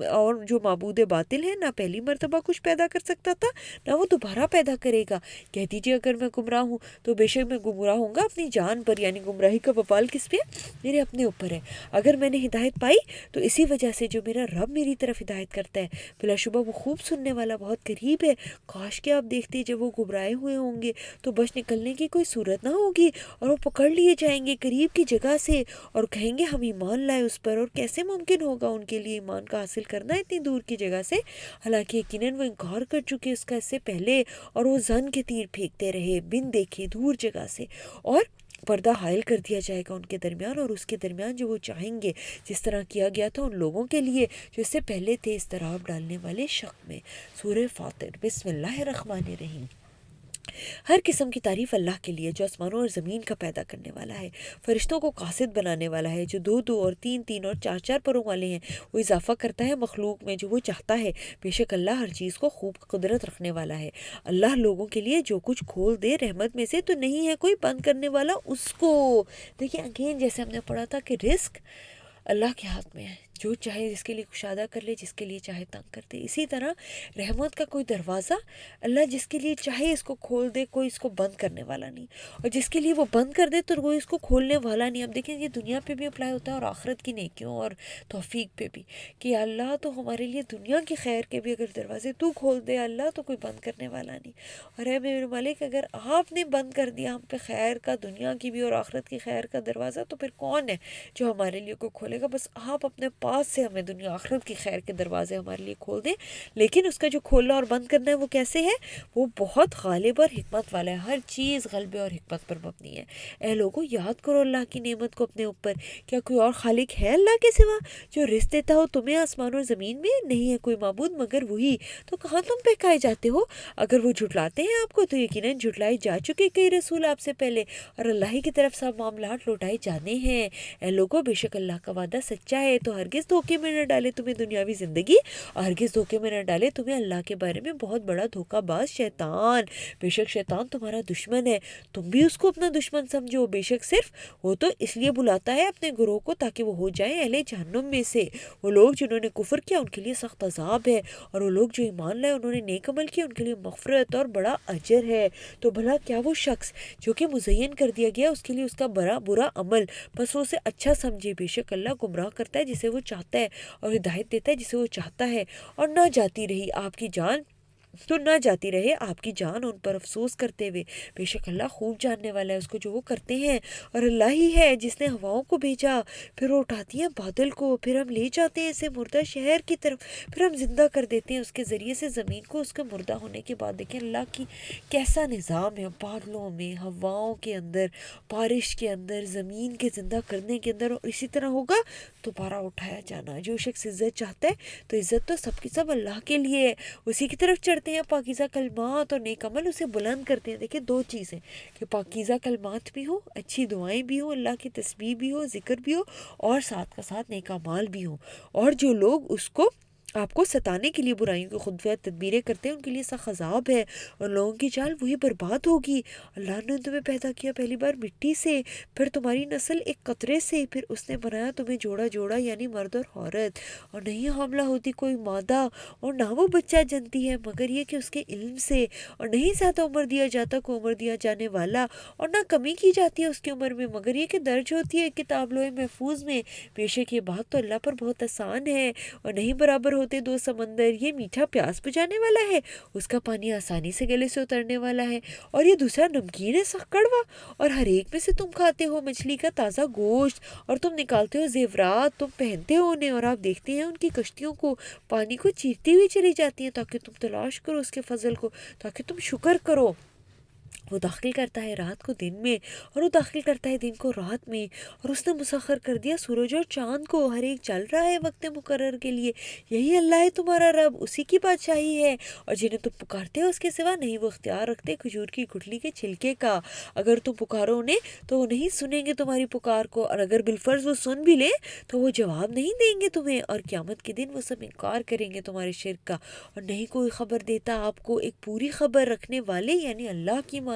اور جو معبود باطل ہے نہ پہلی مرتبہ کچھ پیدا کر سکتا تھا نہ وہ دوبارہ پیدا کرے گا؟ کہہ دیجیے اگر میں گمراہ ہوں تو بے شک میں گمراہ ہوں گا اپنی جان پر، یعنی گمراہی کا وبال کس پہ؟ میرے اپنے اوپر ہے۔ اگر میں نے ہدایت پائی تو اسی وجہ سے جو میرا رب میری طرف ہدایت کرتا ہے، بلا شبہ وہ خوب سننے والا، بہت قریب ہے۔ کاش کہ آپ دیکھتے جب وہ گھبرائے ہوئے ہوں گے تو بچ نکلنے کی کوئی صورت نہ ہوگی، اور وہ پکڑ لیے جائیں گے قریب کی جگہ سے اور کہیں گے ہم ایمان لائے اس پر، اور کیسے ممکن ہوگا ان کے لیے ایمان کا حاصل کرنا اتنی دور کی جگہ سے، حالانکہ یقیناً وہ انکار کر چکے اس کا اس سے پہلے، اور وہ زن کے تیر پھینکتے رہے بن دیکھے دور جگہ سے، اور پردہ حائل کر دیا جائے گا ان کے درمیان اور اس کے درمیان جو وہ چاہیں گے، جس طرح کیا گیا تھا ان لوگوں کے لیے جو اس سے پہلے تھے اضطراب ڈالنے والے شک میں۔ سورہ فاطر۔ بسم اللہ الرحمن الرحیم۔ ہر قسم کی تعریف اللہ کے لیے جو آسمانوں اور زمین کا پیدا کرنے والا ہے، فرشتوں کو قاصد بنانے والا ہے، جو 2 اور 3 اور 4 پروں والے ہیں، وہ اضافہ کرتا ہے مخلوق میں جو وہ چاہتا ہے، بے شک اللہ ہر چیز کو خوب قدرت رکھنے والا ہے۔ اللہ لوگوں کے لیے جو کچھ کھول دے رحمت میں سے، تو نہیں ہے کوئی بند کرنے والا اس کو۔ دیکھیں اگین جیسے ہم نے پڑھا تھا کہ رزق اللہ کے ہاتھ میں ہے، جو چاہے جس کے لیے کشادہ کر لے، جس کے لیے چاہے تنگ کر دے۔ اسی طرح رحمت کا کوئی دروازہ اللہ جس کے لیے چاہے اس کو کھول دے، کوئی اس کو بند کرنے والا نہیں، اور جس کے لیے وہ بند کر دے تو کوئی اس کو کھولنے والا نہیں۔ اب دیکھیں یہ دنیا پہ بھی اپلائی ہوتا ہے اور آخرت کی نیکیوں اور توفیق پہ بھی، کہ اللہ تو ہمارے لیے دنیا کی خیر کے بھی اگر دروازے تو کھول دے اللہ، تو کوئی بند کرنے والا نہیں۔ اور اے میرے مالک اگر آپ نے بند کر دیا ہم پہ خیر کا، دنیا کی بھی اور آخرت کی خیر کا دروازہ، تو پھر کون ہے جو ہمارے لیے کو کھولے گا؟ بس آپ اپنے پاس سے ہمیں دنیا آخرت کی خیر کے دروازے ہمارے لیے کھول دیں، لیکن اس کا جو کھولنا اور بند کرنا ہے وہ کیسے ہے؟ وہ بہت غالب اور حکمت والا ہے، ہر چیز غلبے اور حکمت پر مبنی ہے۔ اے لوگو یاد کرو اللہ کی نعمت کو اپنے اوپر، کیا کوئی اور خالق ہے اللہ کے سوا جو رزق دیتا ہو تمہیں آسمان اور زمین میں؟ نہیں ہے کوئی معبود مگر وہی، تو کہاں تم بہکائے جاتے ہو؟ اگر وہ جھٹلاتے ہیں آپ کو تو یقیناً جھٹلائے جا چکے کئی رسول آپ سے پہلے، اور اللہ ہی کی طرف سب معاملات لوٹائے جانے ہیں۔ اے لوگو بے شک اللہ کا وعدہ سچا ہے، تو ہرگز دھوکے میں نہ ڈالے تمہیں دنیاوی زندگی، اور ہرگز دھوکے میں نہ ڈالے تمہیں اللہ کے بارے میں بہت بڑا دھوکہ باز شیطان۔ بے شک شیطان تمہارا دشمن ہے، تم بھی اس کو اپنا دشمن سمجھو۔ بے شک صرف وہ تو اس لیے بلاتا ہے اپنے گروہ کو تاکہ وہ ہو جائیں اہل جہنم میں سے۔ وہ لوگ جنہوں نے کفر کیا ان کے لیے سخت عذاب ہے، اور وہ لوگ جو ایمان لائے انہوں نے نیک عمل کیا ان کے لیے مغفرت اور بڑا اجر ہے۔ تو بھلا کیا وہ شخص جو کہ مزین کر دیا گیا اس کے لیے اس کا برا عمل، بس وہ اسے اچھا سمجھے؟ بے شک اللہ گمراہ کرتا ہے جسے وہ چاہتا ہے اور ہدایت دیتا ہے جسے وہ چاہتا ہے۔ اور نہ جاتی رہی آپ کی جان ان پر افسوس کرتے ہوئے، بے شک اللہ خوب جاننے والا ہے اس کو جو وہ کرتے ہیں۔ اور اللہ ہی ہے جس نے ہواؤں کو بھیجا، پھر وہ اٹھاتی ہیں بادل کو، پھر ہم لے جاتے ہیں اسے مردہ شہر کی طرف، پھر ہم زندہ کر دیتے ہیں اس کے ذریعے سے زمین کو اس کے مردہ ہونے کے بعد۔ دیکھیں اللہ کی کیسا نظام ہے، بادلوں میں، ہواؤں کے اندر، بارش کے اندر، زمین کے زندہ کرنے کے اندر، اور اسی طرح ہوگا دوبارہ اٹھایا جانا۔ جو شخص عزت چاہتا ہے تو عزت تو سب کی سب اللہ کے لیے ہے، اسی کی طرف چڑھتے ہیں پاکیزہ کلمات اور نیک عمل اسے بلند کرتے ہیں۔ دیکھیں دو چیزیں کہ پاکیزہ کلمات بھی ہو، اچھی دعائیں بھی ہوں، اللہ کی تسبیح بھی ہو، ذکر بھی ہو، اور ساتھ کا ساتھ نیک اعمال بھی ہوں۔ اور جو لوگ اس کو آپ کو ستانے کے لیے برائیوں کی خودفع تدبیریں کرتے ہیں ان کے لیے سخت عذاب ہے، اور لوگوں کی چال وہی برباد ہوگی۔ اللہ نے تمہیں پیدا کیا پہلی بار مٹی سے، پھر تمہاری نسل ایک قطرے سے، پھر اس نے بنایا تمہیں جوڑا جوڑا یعنی مرد اور عورت، اور نہیں حاملہ ہوتی کوئی مادہ، اور نہ وہ بچہ جنتی ہے مگر یہ کہ اس کے علم سے، اور نہیں زیادہ عمر دیا جاتا کوئی عمر دیا جانے والا، اور نہ کمی کی جاتی ہے اس کی عمر میں مگر یہ کہ درج ہوتی ہے کتاب لوح محفوظ میں۔ بے شک یہ بات تو اللہ پر بہت آسان ہے۔ اور نہیں برابر ہوتے دو سمندر، یہ میٹھا پیاس بجھانے والا ہے، اس کا پانی آسانی سے گلے سے اترنے والا ہے، اور یہ دوسرا نمکین ہے سخت کڑوا۔ اور ہر ایک میں سے تم کھاتے ہو مچھلی کا تازہ گوشت، اور تم نکالتے ہو زیورات، تم پہنتے ہو انہیں، اور آپ دیکھتے ہیں ان کی کشتیوں کو پانی کو چیرتی ہوئی چلی جاتی ہیں تاکہ تم تلاش کرو اس کے فضل کو، تاکہ تم شکر کرو۔ وہ داخل کرتا ہے رات کو دن میں، اور وہ داخل کرتا ہے دن کو رات میں، اور اس نے مسخر کر دیا سورج اور چاند کو، ہر ایک چل رہا ہے وقت مقرر کے لیے۔ یہی اللہ ہے تمہارا رب، اسی کی بادشاہی ہے، اور جنہیں تم پکارتے ہو اس کے سوا نہیں وہ اختیار رکھتے کھجور کی گٹھلی کے چھلکے کا۔ اگر تم پکارو انہیں تو وہ نہیں سنیں گے تمہاری پکار کو، اور اگر بالفرض وہ سن بھی لیں تو وہ جواب نہیں دیں گے تمہیں، اور قیامت کے دن وہ سب انکار کریں گے تمہارے شرک کا، اور نہیں کوئی خبر دیتا آپ کو ایک پوری خبر رکھنے والے یعنی اللہ کی مانند۔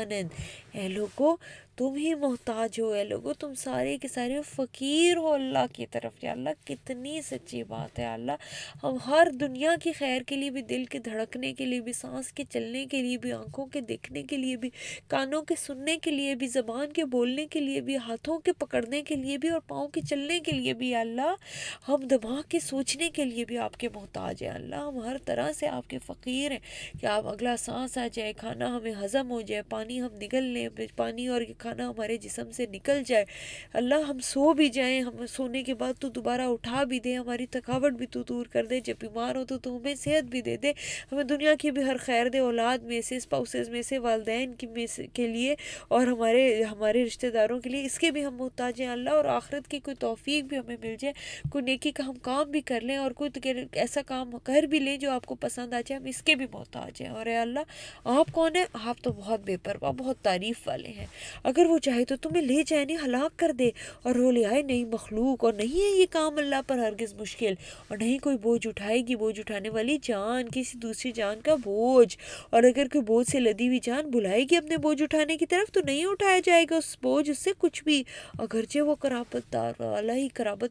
اے لوگو تم ہی محتاج ہو اے لوگو، تم سارے کے سارے فقیر ہو اللہ کی طرف۔ یا اللہ کتنی سچی بات ہے اللہ، ہم ہر دنیا کی خیر کے لیے بھی، دل کے دھڑکنے کے لیے بھی، سانس کے چلنے کے لیے بھی، آنکھوں کے دیکھنے کے لیے بھی، کانوں کے سننے کے لیے بھی، زبان کے بولنے کے لیے بھی، ہاتھوں کے پکڑنے کے لیے بھی، اور پاؤں کے چلنے کے لیے بھی اللہ، ہم دماغ کے سوچنے کے لیے بھی آپ کے محتاج ہیں اللہ، ہم ہر طرح سے آپ کے فقیر ہیں کہ آپ اگلا سانس آ جائے، کھانا ہمیں ہضم ہو جائے، پانی ہم نگل لیں، پانی اور یہ کھانا ہمارے جسم سے نکل جائے اللہ، ہم سو بھی جائیں، ہم سونے کے بعد تو دوبارہ اٹھا بھی دے، ہماری تھکاوٹ بھی تو دور کر دے، جب بیمار ہو تو ہمیں صحت بھی دے دے، ہمیں دنیا کی بھی ہر خیر دے، اولاد میں سے، اسپاؤسز میں سے، والدین کے لیے، اور ہمارے رشتہ داروں کے لیے، اس کے بھی ہم محتاج ہیں اللہ، اور آخرت کی کوئی توفیق بھی ہمیں مل جائے، کوئی نیکی کا ہم کام بھی کر لیں، اور کوئی ایسا کام کر بھی لیں جو آپ کو پسند آ جائے، ہم اس کے بھی محتاج ہیں۔ اور اے اللہ آپ کون ہیں؟ آپ تو بہت بے پرواہ، بہت تعریف والے ہیں، اگر وہ چاہے تو تمہیں لے جائے، نہیں ہلاک کر دے، اور وہ لے آئے نئی مخلوق، اور نہیں ہے یہ کام اللہ پر ہرگز مشکل، اور نہیں کوئی بوجھ اٹھائے گی بوجھ اٹھانے والی جان کسی دوسری جان کا بوجھ، اور اگر کوئی بوجھ سے لدی ہوئی جان بلائے گی اپنے بوجھ اٹھانے کی طرف تو نہیں اٹھایا جائے گا اس بوجھ اس سے کچھ بھی، اگرچہ وہ قرابت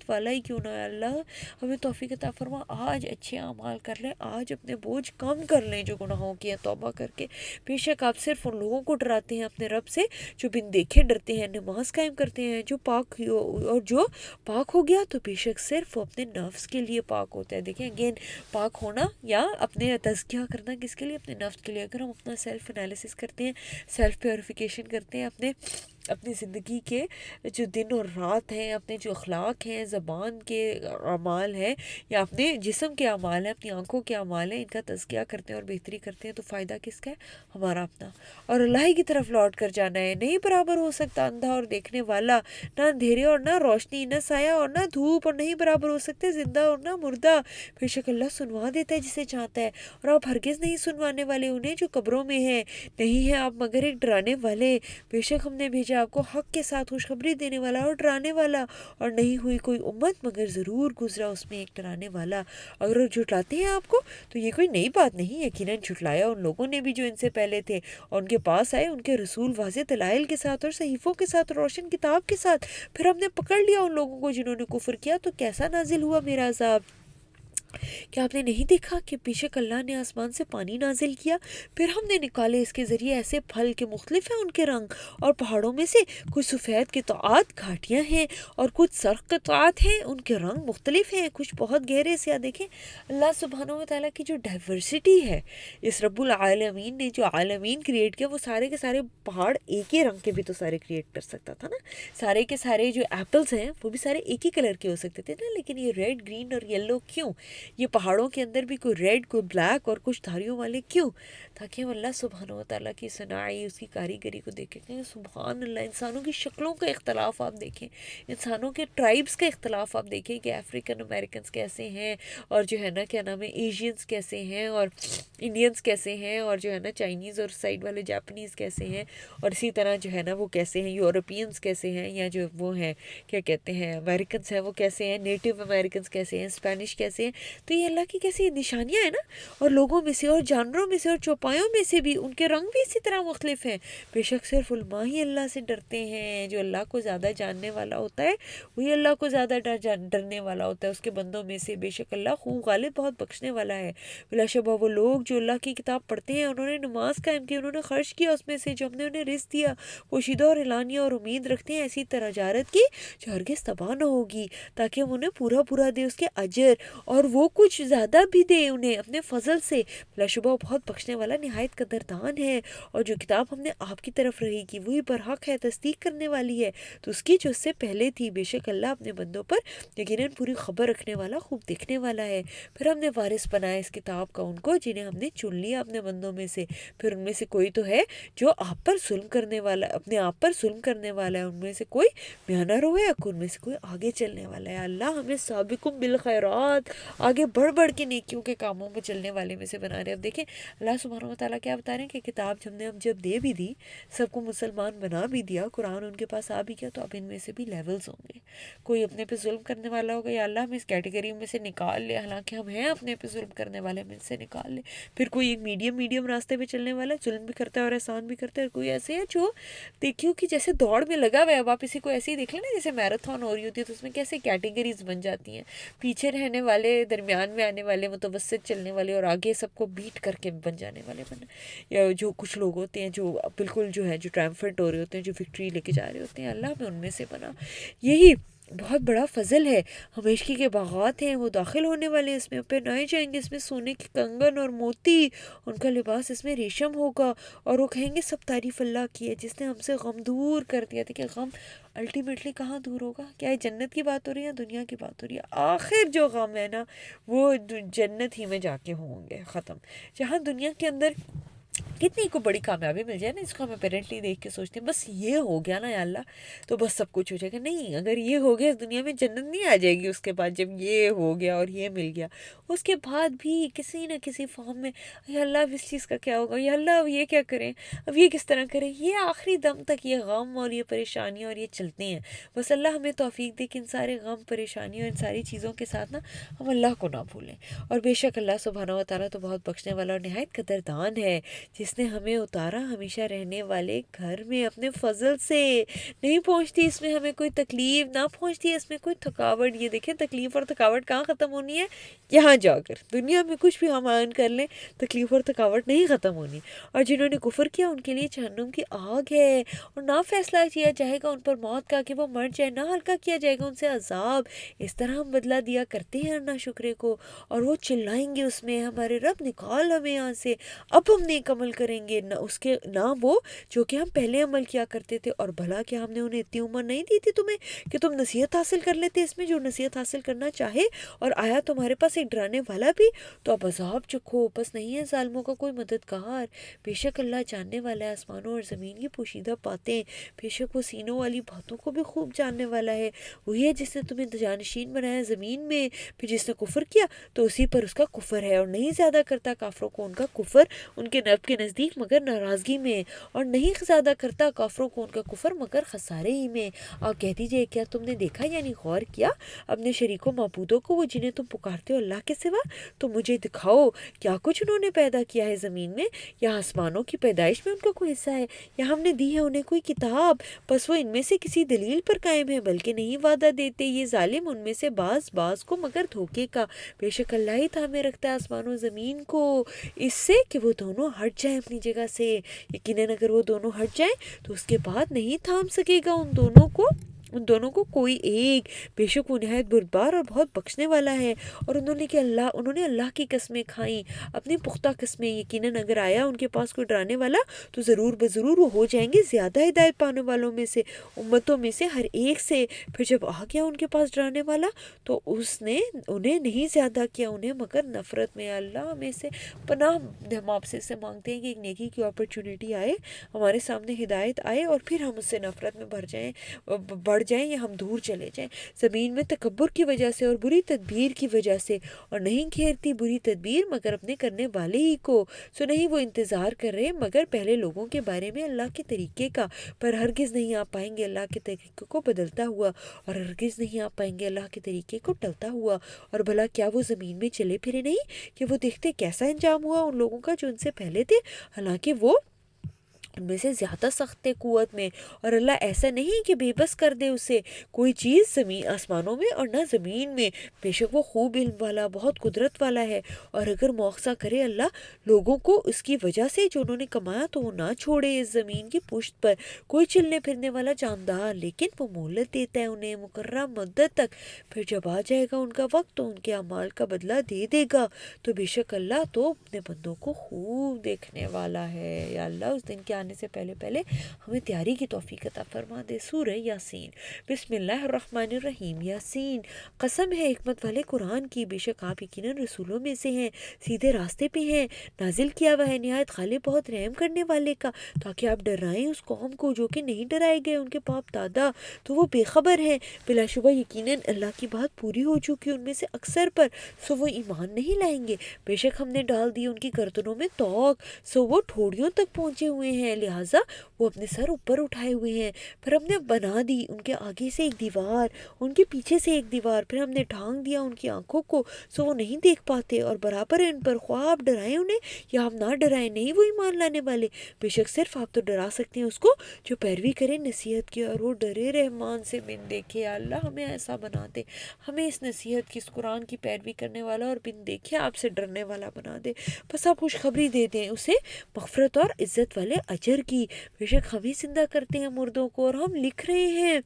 والا ہی کیوں نہ ہے اللہ، ہمیں توفیق عطا فرما، آج اچھے اعمال کر لیں، آج اپنے بوجھ کم کر لیں جو گناہوں کی ہیں توبہ کر کے، بے شک آپ صرف ان لوگوں کو ڈراتے ہیں اپنے رب سے جو بن دیکھے ڈرتے ہیں، نماز قائم کرتے ہیں، جو پاک اور جو پاک ہو گیا تو بے شک صرف وہ اپنے نفس کے لیے پاک ہوتا ہے۔ دیکھیں اگین پاک ہونا یا اپنے تزکیہ کرنا کس کے لیے؟ اپنے نفس کے لیے۔ اگر ہم اپنا سیلف انالیسس کرتے ہیں، سیلف پیوریفیکیشن کرتے ہیں، اپنی زندگی کے جو دن اور رات ہیں، اپنے جو اخلاق ہیں، زبان کے اعمال ہیں، یا اپنے جسم کے اعمال ہیں، اپنی آنکھوں کے اعمال ہیں، ان کا تزکیہ کرتے ہیں اور بہتری کرتے ہیں تو فائدہ کس کا ہے؟ ہمارا اپنا، اور اللہ ہی کی طرف لوٹ کر جانا ہے۔ نہیں برابر ہو سکتا اندھا اور دیکھنے والا، نہ اندھیرے اور نہ روشنی، نہ سایہ اور نہ دھوپ، اور نہیں برابر ہو سکتے زندہ اور نہ مردہ، بے شک اللہ سنوا دیتا ہے جسے چاہتا ہے، اور آپ ہرگز نہیں سنوانے والے انہیں جو قبروں میں ہیں، نہیں ہے آپ مگر ایک ڈرانے والے، بے شک ہم نے بھیجا آپ کو حق کے ساتھ خوشخبری دینے والا اور ڈرانے والا، اور نہیں ہوئی کوئی امت مگر ضرور گزرا اس میں ایک ڈرانے والا۔ اگر وہ جھٹلاتے ہیں آپ کو تو یہ کوئی نئی بات نہیں، یقیناً جھٹلایا ان لوگوں نے بھی جو ان سے پہلے تھے، اور ان کے پاس آئے ان کے رسول واضح دلائل کے ساتھ اور صحیفوں کے ساتھ، روشن کتاب کے ساتھ، پھر ہم نے پکڑ لیا ان لوگوں کو جنہوں نے کفر کیا، تو کیسا نازل ہوا میرا عذاب۔ کیا آپ نے نہیں دیکھا کہ بے شک اللہ نے آسمان سے پانی نازل کیا، پھر ہم نے نکالے اس کے ذریعے ایسے پھل کے مختلف ہیں ان کے رنگ، اور پہاڑوں میں سے کچھ سفید قطعات گھاٹیاں ہیں اور کچھ سرخ قطعات ہیں، ان کے رنگ مختلف ہیں، کچھ بہت گہرے سے۔ دیکھیں اللہ سبحانہ و تعالیٰ کی جو ڈائیورسٹی ہے، اس رب العالمین نے جو عالمین کریٹ کیا، وہ سارے کے سارے پہاڑ ایک ہی رنگ کے بھی تو سارے کریٹ کر سکتا تھا نا، سارے کے سارے جو ایپلز ہیں وہ بھی سارے ایک ہی کلر کے ہو سکتے تھے نا، لیکن یہ ریڈ، گرین اور یلو کیوں؟ یہ پہاڑوں کے اندر بھی کوئی ریڈ، کوئی بلیک اور کچھ دھاریوں والے کیوں؟ تاکہ ہم اللہ سبحانہ و تعالیٰ کی صناعی، اس کی کاریگری کو دیکھیں کہ سبحان اللہ، انسانوں کی شکلوں کا اختلاف آپ دیکھیں، انسانوں کے ٹرائبس کا اختلاف آپ دیکھیں کہ افریقن امریکنز کیسے ہیں، اور جو ہے نا کیا نام ہے ایشینز کیسے ہیں، اور انڈینز کیسے ہیں، اور جو ہے نا چائنیز اور سائڈ والے جاپنیز کیسے ہیں، اور اسی طرح جو ہے نا وہ کیسے ہیں، یورپینز کیسے ہیں، یا جو وہ ہیں کیا کہتے ہیں امریکنز ہیں وہ کیسے ہیں، نیٹو امریکنز کیسے ہیں، اسپینش کیسے ہیں، تو یہ اللہ کی کیسی نشانیاں ہیں نا، اور لوگوں میں سے اور جانوروں میں سے اور چوپایوں میں سے بھی ان کے رنگ بھی اسی طرح مختلف ہیں، بے شک صرف علماء ہی اللہ سے ڈرتے ہیں، جو اللہ کو زیادہ جاننے والا ہوتا ہے وہی اللہ کو زیادہ ڈرنے والا ہوتا ہے اس کے بندوں میں سے، بے شک اللہ خوب غالب بہت بخشنے والا ہے۔ بلا شبہ وہ لوگ جو اللہ کی کتاب پڑھتے ہیں، انہوں نے نماز قائم کی، انہوں نے خرچ کیا اس میں سے جو ہم نے انہیں رزق دیا، پوشیدہ اور اعلانیہ، اور امید رکھتے ہیں ایسی تجارت کی جو ہرگز تباہ نہ ہوگی، تاکہ ہم انہیں پورا پورا دے اس کے اجر، اور وہ کچھ زیادہ بھی دے انہیں اپنے فضل سے، بلا شبہ بہت بخشنے والا نہایت قدردان ہے۔ اور جو کتاب ہم نے آپ کی طرف رہی کی وہی برحق ہے، تصدیق کرنے والی ہے تو اس کی جو اس سے پہلے تھی، بے شک اللہ اپنے بندوں پر یقیناً پوری خبر رکھنے والا، خوب دیکھنے والا ہے۔ پھر ہم نے وارث بنایا اس کتاب کا ان کو جنہیں ہم نے چن لیا اپنے بندوں میں سے، پھر ان میں سے کوئی تو ہے جو آپ پر ظلم کرنے والا، اپنے آپ پر ظلم کرنے والا ہے، ان میں سے کوئی میانہ رو ہے، ان میں سے کوئی آگے چلنے والا ہے۔ اللہ ہمیں سابقوں بالخیرات، آگے بڑھ بڑھ کے نیکیوں کے کاموں میں چلنے والے میں سے بنا رہے. اب دیکھیں اللہ سبحانہ و تعالیٰ کیا بتا رہے ہیں کہ کتاب ہم جب دے بھی دی, سب کو مسلمان بنا بھی دیا, قرآن ان کے پاس آ بھی گیا, تو اب ان میں سے بھی لیولز ہوں گے. کوئی اپنے پہ ظلم کرنے والا ہوگا, یا اللہ ہمیں اس کیٹیگری میں سے نکال لے, حالانکہ ہم ہیں اپنے پہ ظلم کرنے والے میں سے نکال لے. پھر کوئی ایک میڈیم راستے پہ چلنے والا, ظلم بھی کرتا ہے اور احسان بھی کرتا ہے, اور کوئی ایسے ہے جو دیکھیو کہ جیسے دوڑ میں لگا ہوا ہے. اب آپ اسی کو ایسے ہی دیکھ لیں نا, جیسے میراتھن ہو رہی ہوتی ہے تو اس میں کیسے کیٹیگریز بن جاتی ہیں, پیچھے رہنے والے, درمیان میں آنے والے, متوسط چلنے والے, اور آگے سب کو بیٹ کر کے بن جانے والے یا جو کچھ لوگ ہوتے ہیں جو بالکل جو ہے جو ٹرائمفنٹ ہو رہے ہوتے ہیں, جو وکٹری لے کے جا رہے ہوتے ہیں. اللہ ہمیں ان میں سے بنا. یہی بہت بڑا فضل ہے. ہمیشگی کے باغات ہیں, وہ داخل ہونے والے ہیں, اس میں پہنائے جائیں گے, اس میں سونے کے کنگن اور موتی, ان کا لباس اس میں ریشم ہوگا, اور وہ کہیں گے سب تعریف اللہ کی ہے جس نے ہم سے غم دور کر دیا تھا. کہ غم الٹیمیٹلی کہاں دور ہوگا؟ کیا جنت کی بات ہو رہی ہے یا دنیا کی بات ہو رہی ہے؟ آخر جو غم ہے نا وہ جنت ہی میں جا کے ہوں گے ختم. جہاں دنیا کے اندر کتنی کو بڑی کامیابی مل جائے نا, اس کو ہم اپیرنٹلی دیکھ کے سوچتے ہیں بس یہ ہو گیا نا یا اللہ تو بس سب کچھ ہو جائے گا. نہیں, اگر یہ ہو گیا اس دنیا میں جنت نہیں آ جائے گی اس کے بعد. جب یہ ہو گیا اور یہ مل گیا اس کے بعد بھی کسی نہ کسی فارم میں یا اللہ اب اس چیز کا کیا ہوگا, یا اللہ اب یہ کیا کریں, اب یہ کس طرح کریں. یہ آخری دم تک یہ غم اور یہ پریشانیاں اور یہ چلتے ہیں. بس اللہ ہمیں توفیق دے کہ ان سارے غم, پریشانیوں, ان ساری چیزوں کے ساتھ نا ہم اللہ کو نہ بھولیں. اور بے شک اللہ سبحانہ و تعالیٰ تو بہت بخشنے والا اور نہایت قدردان ہے, جس نے ہمیں اتارا ہمیشہ رہنے والے گھر میں اپنے فضل سے. نہیں پہنچتی اس میں ہمیں کوئی تکلیف, نہ پہنچتی ہے اس میں کوئی تھکاوٹ. یہ دیکھیں تکلیف اور تھکاوٹ کہاں ختم ہونی ہے؟ یہاں جا کر. دنیا میں کچھ بھی ہم آن کر لیں تکلیف اور تھکاوٹ نہیں ختم ہونی. اور جنہوں نے کفر کیا ان کے لیے جہنم کی آگ ہے, اور نہ فیصلہ کیا جائے گا ان پر موت کا کہ وہ مر جائے, نہ ہلکا کیا جائے گا ان سے عذاب. اس طرح ہم بدلہ دیا کرتے ہیں نا شکرے کو. اور وہ چلائیں گے اس میں, ہمارے رب نکال ہمیں یہاں سے, اب ہم نیک عمل کریں گے, نہ وہ جو کہ ہم پہلے عمل کیا کرتے تھے. اور بھلا کہ ہم نے انہیں اتنی عمر نہیں دی تھی تمہیں کہ تم نصیحت حاصل کر لیتے اس میں. جو نصیحت حاصل کرنا چاہے اور آیا تمہارے پاس ایک ڈرانے والا بھی تو اب عذاب چکھو, بس نہیں ہے ظالموں کا کوئی مددگار. بے شک اللہ جاننے والا ہے آسمانوں اور زمین کی پوشیدہ باتیں, بے شک وہ سینوں والی باتوں کو بھی خوب جاننے والا ہے. وہی ہے جس نے تمہیں جانشین بنایا زمین میں, پھر جس نے کفر کیا تو اسی پر اس کا کفر ہے, اور نہیں زیادہ کرتا کافروں کو ان کا کفر ان کے رب کے نزدیک مگر ناراضگی میں, اور نہیں زیادہ کرتا کافروں کو ان کا کفر مگر خسارے ہی میں. آپ کہہ دیجئے کیا تم نے دیکھا یعنی غور کیا اپنے شریکوں معبودوں کو, وہ جنہیں تم پکارتے ہو اللہ کے سوا, تو مجھے دکھاؤ کیا کچھ انہوں نے پیدا کیا ہے زمین میں, یا آسمانوں کی پیدائش میں ان کا کوئی حصہ ہے, یا ہم نے دی ہے انہیں کوئی کتاب بس وہ ان میں سے کسی دلیل پر قائم ہے, بلکہ نہیں وعدہ دیتے یہ ظالم ان میں سے بعض کو مگر دھوکے کا. بے شک اللہ ہی تھامے رکھتا ہے آسمان و زمین کو اس سے کہ وہ دونوں ہٹ جائیں اپنی جگہ سے. یقیناً اگر وہ دونوں ہٹ جائیں تو اس کے بعد نہیں تھام سکے گا ان دونوں کو کوئی ایک. بے شک وہ نہایت بردبار اور بہت بخشنے والا ہے. اور انہوں نے اللہ کی قسمیں کھائیں, اپنی پختہ قسمیں. یقیناً اگر آیا ان کے پاس کوئی ڈرانے والا تو ضرور وہ ہو جائیں گے زیادہ ہدایت پانے والوں میں سے, امتوں میں سے ہر ایک سے. پھر جب آ گیا ان کے پاس ڈرانے والا تو اس نے انہیں نہیں زیادہ کیا, انہیں مگر نفرت میں. اللہ ہمیں سے پناہ, ہم آپ سے مانگتے ہیں کہ ایک نیکی کی اپرچونٹی آئے, ہمارے سامنے ہدایت آئے, اور پھر ہم اس سے نفرت میں بڑھ جائیں یا ہم دور چلے جائیں. زمین میں تکبر کی وجہ سے اور بری تدبیر کی وجہ سے, اور نہیں گھیرتی بری تدبیر مگر اپنے کرنے والے ہی کو. سو نہیں وہ انتظار کر رہے مگر پہلے لوگوں کے بارے میں اللہ کے طریقے کا, پر ہرگز نہیں آ پائیں گے اللہ کے طریقے کو بدلتا ہوا, اور ہرگز نہیں آ پائیں گے اللہ کے طریقے کو ٹلتا ہوا. اور بھلا کیا وہ زمین میں چلے پھرے نہیں کہ وہ دیکھتے کیسا انجام ہوا ان لوگوں کا جو ان سے پہلے تھے, حالانکہ وہ ان میں سے زیادہ سخت ہے قوت میں. اور اللہ ایسا نہیں کہ بے بس کر دے اسے کوئی چیز زمین آسمانوں میں اور نہ زمین میں. بے شک وہ خوب علم والا, بہت قدرت والا ہے. اور اگر مواخذہ کرے اللہ لوگوں کو اس کی وجہ سے جو انہوں نے کمایا تو وہ نہ چھوڑے اس زمین کی پشت پر کوئی چلنے پھرنے والا جاندار, لیکن وہ مہلت دیتا ہے انہیں مقررہ مدت تک. پھر جب آ جائے گا ان کا وقت تو ان کے اعمال کا بدلہ دے دے گا. تو بے شک اللہ تو اپنے بندوں کو خوب دیکھنے والا ہے. یا اللہ اس دن کے آنے جانے سے پہلے پہلے ہمیں تیاری کی توفیق عطا فرما دے۔ سورہ یاسین، بسم اللہ الرحمن الرحیم۔ یاسین، قسم ہے حکمت والے قرآن کی، بے شک آپ یقیناً رسولوں میں سے ہیں، سیدھے راستے پہ ہیں، نازل کیا ہوا ہے نہایت غالب بہت رحم کرنے والے کا، تاکہ آپ ڈرائیں اس قوم کو جو کہ نہیں ڈرائے گئے ان کے باپ دادا تو وہ بے خبر ہیں۔ بلا شبہ یقیناً اللہ کی بات پوری ہو چکی ان میں سے اکثر پر، سو وہ ایمان نہیں لائیں گے۔ بے شک ہم نے ڈال دی ان کی گردنوں میں توق، سو وہ ٹھوڑیوں تک پہنچے ہوئے ہیں، لہٰذا وہ اپنے سر اوپر اٹھائے ہوئے ہیں۔ پھر ہم نے بنا دی ان کے آگے سے ایک دیوار، ان کے پیچھے سے ایک دیوار، پھر ہم نے ڈھانک دیا ان کی آنکھوں کو، سو وہ نہیں دیکھ پاتے، اور برابر ان پر خواہ آپ ڈرائیں انہیں یا ہم نہ ڈرائیں، نہیں وہ ایمان لانے والے۔ بے شک صرف آپ تو ڈرا سکتے ہیں اس کو جو پیروی کرے نصیحت کی، اور وہ ڈرے رحمان سے بن دیکھے۔ یا اللہ ہمیں ایسا بنا دے، ہمیں اس نصیحت کی، اس قرآن کی پیروی کرنے والا اور بن دیکھے آپ سے ڈرنے والا بنا دے۔ بس آپ خوشخبری دے دیں اسے مغفرت اور عزت والے اجر کی۔ بے شک ہم ہی زندہ کرتے ہیں مردوں کو، اور ہم لکھ رہے ہیں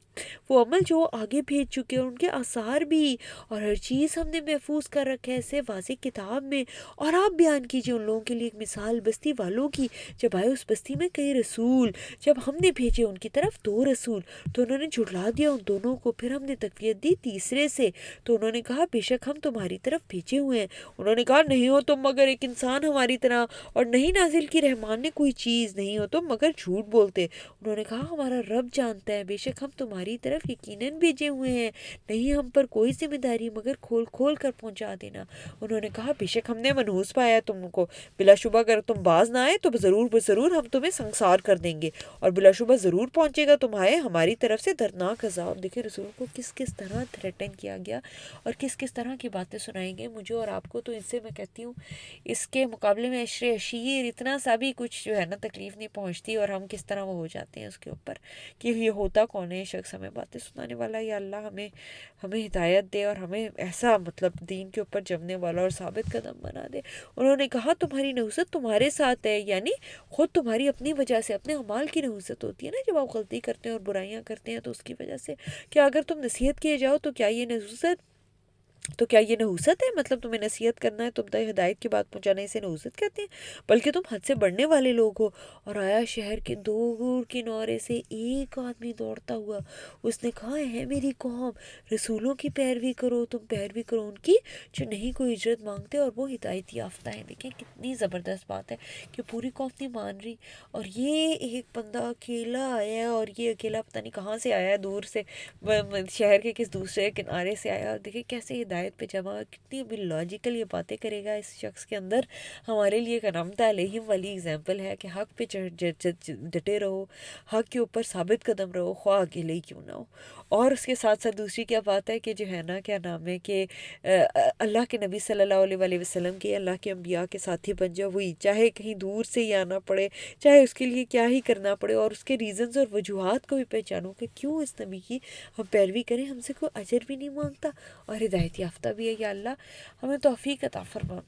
وہ عمل جو آگے بھیج چکے اور ان کے آثار بھی، اور ہر چیز ہم نے محفوظ کر رکھا ہے اسے واضح کتاب میں۔ اور آپ بیان کیجئے ان لوگوں کے لیے ایک مثال بستی والوں کی، جب آئے اس بستی میں کئی رسول، جب ہم نے بھیجے ان کی طرف 2 رسول تو انہوں نے جھٹلا دیا ان دونوں کو، پھر ہم نے تقویت دی تیسرے سے، تو انہوں نے کہا بے شک ہم تمہاری طرف بھیجے ہوئے ہیں۔ انہوں نے کہا نہیں ہو تم مگر ایک انسان ہماری طرح، اور نہیں نازل کی رحمان نے کوئی چیز، نہیں ہو تم مگر جھوٹ بولتے۔ انہوں نے کہا ہمارا رب جانتا ہے، بے شک ہم تمہاری طرف یقیناً بھیجے ہوئے ہیں، نہیں ہم پر کوئی ذمہ داری مگر کھول کھول کر پہنچا دینا۔ انہوں نے کہا بے شک ہم نے منحوس پایا تم کو، بلا شبہ اگر تم باز نہ آئے تو ضرور ہم تمہیں سنسار کر دیں گے، اور بلا شبہ ضرور پہنچے گا تمہیں ہماری طرف سے دردناک عذاب۔ دیکھیں رسول کو کس طرح تھریٹن کیا گیا اور کس طرح کی باتیں سنائی گئی مجھے اور آپ کو، تو اس سے میں کہتی ہوں اس کے مقابلے میں عشر عشیر اتنا سا بھی کچھ جو ہے نا تکلیف نہیں پہنچتی، اور ہم کس طرح وہ ہو جاتے ہیں اس کے اوپر کہ یہ ہوتا کون ہے شخص ہمیں باتیں سنانے والا۔ یا اللہ ہمیں ہدایت دے اور ہمیں ایسا مطلب دین کے اوپر جمنے والا اور ثابت قدم بنا دے۔ انہوں نے کہا تمہاری نحوست تمہارے ساتھ ہے، یعنی خود تمہاری اپنی وجہ سے، اپنے اعمال کی نحوست ہوتی ہے نا، جب آپ غلطی کرتے ہیں اور برائیاں کرتے ہیں تو اس کی وجہ سے، کیا اگر تم نصیحت کیے جاؤ تو کیا یہ نحوست ہے؟ مطلب تمہیں نصیحت کرنا ہے، تم تک ہدایت کی بات پہنچانے سے نحوست کہتے ہیں؟ بلکہ تم حد سے بڑھنے والے لوگ ہو۔ اور آیا شہر کے دور کنارے سے ایک آدمی دوڑتا ہوا، اس نے کہا ہے میری قوم، رسولوں کی پیروی کرو، تم پیروی کرو ان کی جو نہیں کوئی اجرت مانگتے اور وہ ہدایت یافتہ ہیں۔ دیکھیں کتنی زبردست بات ہے کہ پوری قوم نہیں مان رہی، اور یہ ایک بندہ اکیلا آیا ہے، اور یہ اکیلا پتہ نہیں کہاں سے آیا، دور سے شہر کے کس دوسرے کنارے سے آیا، اور دیکھیں کیسے ہدایت پہ جمع، کتنی بھی لاجیکل یہ باتیں کرے گا اس شخص کے اندر۔ ہمارے لیے ایک انعمت علیہم والی اگزامپل ہے کہ حق پہ ڈٹے رہو، حق کے اوپر ثابت قدم رہو، خواہ اکیلے ہی کیوں نہ ہو۔ اور اس کے ساتھ ساتھ دوسری کیا بات ہے کہ جو ہے نا کیا نام ہے کہ اللہ کے نبی صلی اللہ علیہ وسلم کے، اللہ کے انبیاء کے ساتھی بن جاؤ، وہی چاہے کہیں دور سے ہی آنا پڑے، چاہے اس کے لیے کیا ہی کرنا پڑے، اور اس کے ریزنز اور وجوہات کو بھی پہچانو کہ کیوں اس نبی کی ہم پیروی کریں، ہم سے کوئی اجر بھی نہیں مانگتا اور ہدایت یافتہ بھی ہے۔ یا اللہ ہمیں توفیق عطا فرما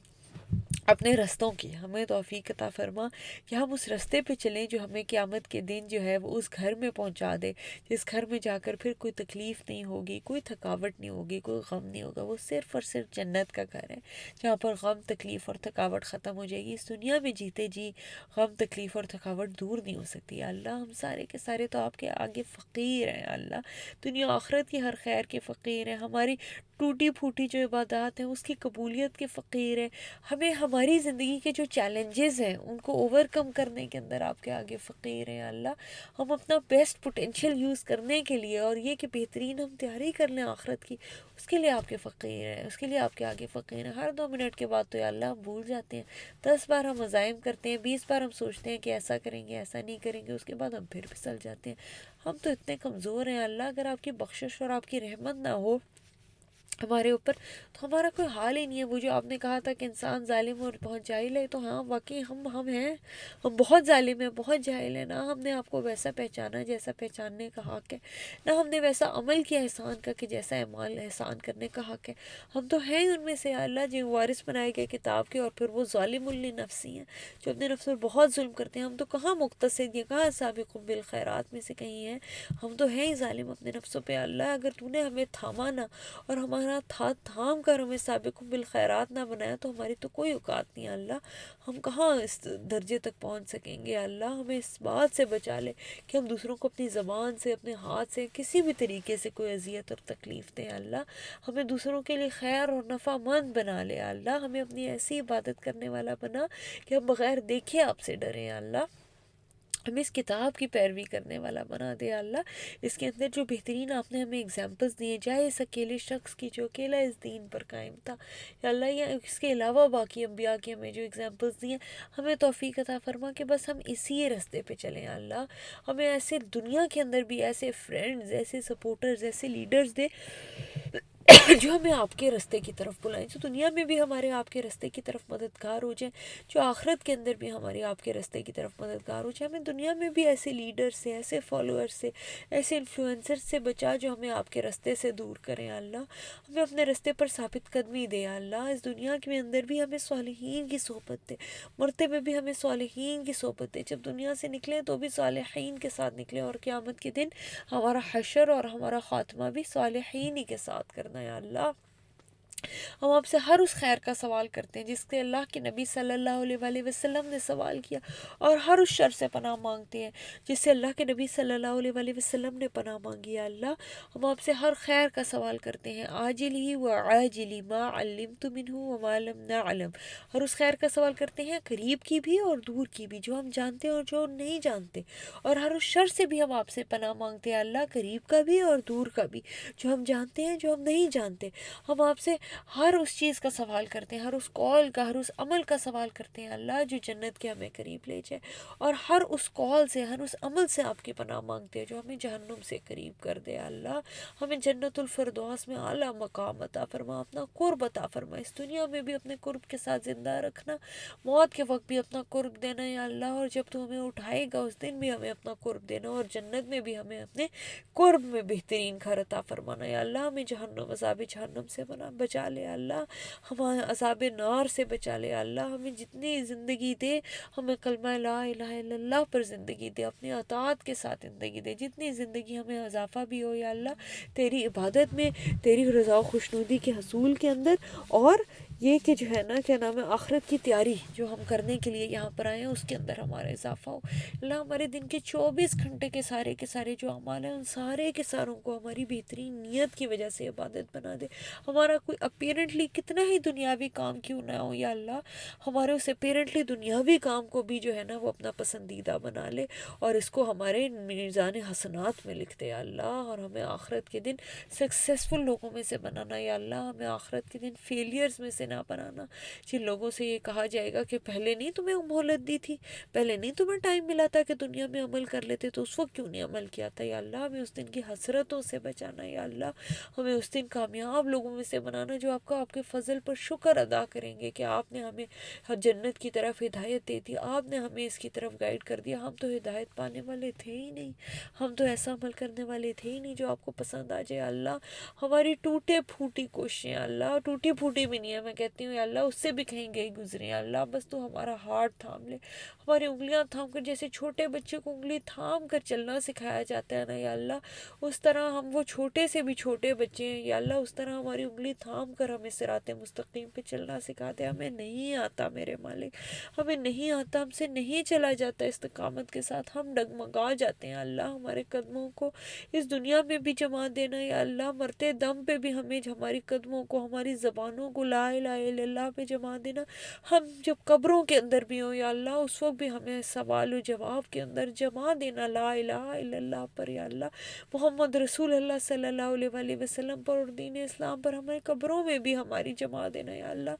اپنے رستوں کی، ہمیں توفیق عطا فرما کہ ہم اس رستے پہ چلیں جو ہمیں قیامت کے دن جو ہے وہ اس گھر میں پہنچا دے، جس گھر میں جا کر پھر کوئی تکلیف نہیں ہوگی، کوئی تھکاوٹ نہیں ہوگی، کوئی غم نہیں ہوگا، وہ صرف اور صرف جنت کا گھر ہے جہاں پر غم تکلیف اور تھکاوٹ ختم ہو جائے گی۔ اس دنیا میں جیتے جی غم تکلیف اور تھکاوٹ دور نہیں ہو سکتی۔ یا اللہ ہم سارے کے سارے تو آپ کے آگے فقیر ہیں، اللہ دنیا آخرت کی ہر خیر کے فقیر ہیں، ہماری ٹوٹی پھوٹی جو عبادات ہیں اس کی قبولیت کے فقیر ہیں، ہمیں ہماری زندگی کے جو چیلنجز ہیں ان کو اوور کم کرنے کے اندر آپ کے آگے فقیر ہیں۔ اللہ ہم اپنا بیسٹ پوٹینشیل یوز کرنے کے لیے اور یہ کہ بہترین ہم تیاری کر لیں آخرت کی، اس کے لیے آپ کے فقیر ہیں، اس کے لیے آپ کے آگے فقیر ہیں۔ ہر 2 منٹ کے بعد تو یا اللہ ہم بھول جاتے ہیں، 10 بار ہم عزائم کرتے ہیں، 20 بار ہم سوچتے ہیں کہ ایسا کریں گے ایسا نہیں کریں گے، اس کے بعد ہم پھر پھسل جاتے ہیں۔ ہم تو اتنے کمزور ہیں اللہ، اگر آپ کی بخشش اور آپ کی رحمت نہ ہو ہمارے اوپر تو ہمارا کوئی حال ہی نہیں ہے۔ وہ جو آپ نے کہا تھا کہ انسان ظالم اور بہت جاہل ہے، تو ہاں واقعی ہم ہیں، ہم بہت ظالم ہیں، بہت جاہل ہیں، نہ ہم نے آپ کو ویسا پہچانا جیسا پہچاننے کا حق ہے، نہ ہم نے ویسا عمل کیا احسان کا کہ جیسا عمل احسان کرنے کا حق ہے۔ ہم تو ہیں ہی ان میں سے اللہ جو وارث بنائے گئے کتاب کے، اور پھر وہ ظالم لنفسی ہیں جو اپنے نفس پر بہت ظلم کرتے ہیں۔ ہم تو کہاں مقتصد یا کہاں سابق بالخیرات میں سے کہیں ہیں، ہم تو ہیں ہی ظالم اپنے نفسوں پہ۔ اللہ اگر تو نے ہمیں تھاما نہ اور ہمارے طرح تھام کر ہمیں سابقوں بالخیرات نہ بنایا تو ہماری تو کوئی اوقات نہیں اللہ، ہم کہاں اس درجے تک پہنچ سکیں گے اللہ، ہمیں اس بات سے بچا لے کہ ہم دوسروں کو اپنی زبان سے، اپنے ہاتھ سے، کسی بھی طریقے سے کوئی اذیت اور تکلیف دیں اللہ، ہمیں دوسروں کے لیے خیر اور نفع مند بنا لے اللہ، ہمیں اپنی ایسی عبادت کرنے والا بنا کہ ہم بغیر دیکھے آپ سے ڈریں اللہ، ہمیں اس کتاب کی پیروی کرنے والا بنا دے اللہ، اس کے اندر جو بہترین آپ نے ہمیں اگزامپلس دیے، چاہے اس اکیلے شخص کی جو اکیلا اس دین پر قائم تھا یا اللہ، یا اس کے علاوہ باقی انبیاء کی ہمیں جو اگزامپلس دیے، ہمیں توفیق عطا فرما کہ بس ہم اسی راستے پہ چلیں اللہ، ہمیں ایسے دنیا کے اندر بھی ایسے فرینڈز، ایسے سپورٹرز، ایسے لیڈرز دے جو ہمیں آپ کے راستے کی طرف بلائیں، جو دنیا میں بھی ہمارے آپ کے راستے کی طرف مددگار ہو جائیں، جو آخرت کے اندر بھی ہمارے آپ کے راستے کی طرف مددگار ہو جائے، ہمیں دنیا میں بھی ایسے لیڈر سے، ایسے فالوور سے، ایسے انفلوئنسر سے بچا جو ہمیں آپ کے راستے سے دور کریں اللہ، ہمیں اپنے راستے پر ثابت قدمی دے اللہ، اس دنیا کے اندر بھی ہمیں صالحین کی صحبت دے، مرتے میں بھی ہمیں صالحین کی صحبت دے، جب دنیا سے نکلیں تو بھی صالحین کے ساتھ نکلیں، اور قیامت کے دن ہمارا حشر اور ہمارا خاتمہ بھی صالحین ہی کے ساتھ کرنا ہے اللہ، ہم آپ سے ہر اس خیر کا سوال کرتے ہیں جس سے اللہ کے نبی صلی اللہ علیہ وآلہ وسلم نے سوال کیا، اور ہر اس شر سے پناہ مانگتے ہیں جس سے اللہ کے نبی صلی اللہ علیہ وآلہ وسلم نے پناہ مانگی ہے اللہ، ہم آپ سے ہر خیر کا سوال کرتے ہیں، عاجلہ و عاجلہ ما علمت منہ وما لم نعلم، ہر اس خیر کا سوال کرتے ہیں قریب کی بھی اور دور کی بھی، جو ہم جانتے ہیں اور جو نہیں جانتے، اور ہر اس شر سے بھی ہم آپ سے پناہ مانگتے ہیں اللہ، قریب کا بھی اور دور کا بھی، جو ہم جانتے ہیں جو ہم نہیں جانتے، ہم آپ سے ہر اس چیز کا سوال کرتے ہیں، ہر اس قول کا، ہر اس عمل کا سوال کرتے ہیں اللہ، جو جنت کے ہمیں قریب لے جائے، اور ہر اس قول سے، ہر اس عمل سے آپ کی پناہ مانگتے ہیں جو ہمیں جہنم سے قریب کر دے اللہ، ہمیں جنت الفردوس میں اعلیٰ مقام عطا فرما، اپنا قرب عطا فرما، اس دنیا میں بھی اپنے قرب کے ساتھ زندہ رکھنا، موت کے وقت بھی اپنا قرب دینا یا اللہ، اور جب تو ہمیں اٹھائے گا اس دن بھی ہمیں اپنا قرب دینا، اور جنت میں بھی ہمیں اپنے قرب میں بہترین گھر عطا فرمانا یا اللہ، ہمیں جہنم، عذاب جہنم سے بچا لے اللہ، ہمیں عذاب نار سے بچا لے اللہ، ہمیں جتنی زندگی دے ہمیں کلمہ لا الہ الا اللہ پر زندگی دے، اپنی اطاعت کے ساتھ زندگی دے، جتنی زندگی ہمیں اضافہ بھی ہو یا اللہ تیری عبادت میں، تیری رضا و خوشنودی کے حصول کے اندر، اور یہ کہ جو ہے نا کیا نام ہے آخرت کی تیاری جو ہم کرنے کے لیے یہاں پر آئے ہیں اس کے اندر ہمارا اضافہ ہو اللہ، ہمارے دن کے 24 گھنٹے کے سارے جو اعمال ہیں ان سارے کے ساروں کو ہماری بہترین نیت کی وجہ سے عبادت بنا دے، ہمارا کوئی اپیرنٹلی کتنا ہی دنیاوی کام کیوں نہ ہو یا اللہ، ہمارے اس اپیرنٹلی دنیاوی کام کو بھی جو ہے نا وہ اپنا پسندیدہ بنا لے، اور اس کو ہمارے میزان حسنات میں لکھ دے یا اللہ، اور ہمیں آخرت کے دن سکسیسفل لوگوں میں سے بنانا یا اللہ، ہمیں آخرت کے دن فیلئرز میں سے نہ بنانا، جن لوگوں سے یہ کہا جائے گا کہ پہلے نہیں تمہیں مہلت دی تھی، پہلے نہیں تمہیں ٹائم ملا تھا کہ دنیا میں عمل کر لیتے تو اس وقت کیوں نہیں عمل کیا تھا یا اللہ، ہمیں اس دن کی حسرتوں سے بچانا یا اللہ، ہمیں اس دن کامیاب لوگوں میں سے بنانا جو آپ کے فضل پر شکر ادا کریں گے کہ آپ نے ہمیں جنت کی طرف ہدایت دے دی، آپ نے ہمیں اس کی طرف گائیڈ کر دیا، ہم تو ہدایت پانے والے تھے ہی نہیں، ہم تو ایسا عمل کرنے والے تھے ہی نہیں جو آپ کو پسند آ جائے اللہ، ہماری ٹوٹے پھوٹی کوششیں اللہ، ٹوٹی پھوٹی بھی نہیں ہے میں کہتی ہوں یا اللہ، اس سے بھی کہیں گئی گزرے اللہ، بس تو ہمارا ہاتھ تھام لے، ہماری انگلیاں تھام کر، جیسے چھوٹے بچے کو انگلی تھام کر چلنا سکھایا جاتا ہے نا یا اللہ، اس طرح ہم وہ چھوٹے سے بھی چھوٹے بچے ہیں یا اللہ، اس طرح ہماری انگلی تھام کر ہمیں صراط مستقیم پہ چلنا سکھا دے، ہمیں نہیں آتا میرے مالک، ہمیں نہیں آتا، ہم سے نہیں چلا جاتا استقامت کے ساتھ، ہم ڈگمگا جاتے ہیں اللہ، ہمارے قدموں کو اس دنیا میں بھی جما دینا یا اللہ، مرتے دم پہ بھی ہمیں ہماری قدموں کو، ہماری زبانوں کو لا الہ الا اللہ پہ جما دینا، ہم جب قبروں کے اندر بھی ہوں یا اللہ اس وقت بھی ہمیں سوال و جواب کے اندر جما دینا لا الہ الا اللہ پر یا اللہ، محمد رسول اللہ صلی اللہ علیہ وآلہ وسلم پر اور دین اسلام پر ہمارے قبروں میں بھی ہماری جما دینا یا اللہ،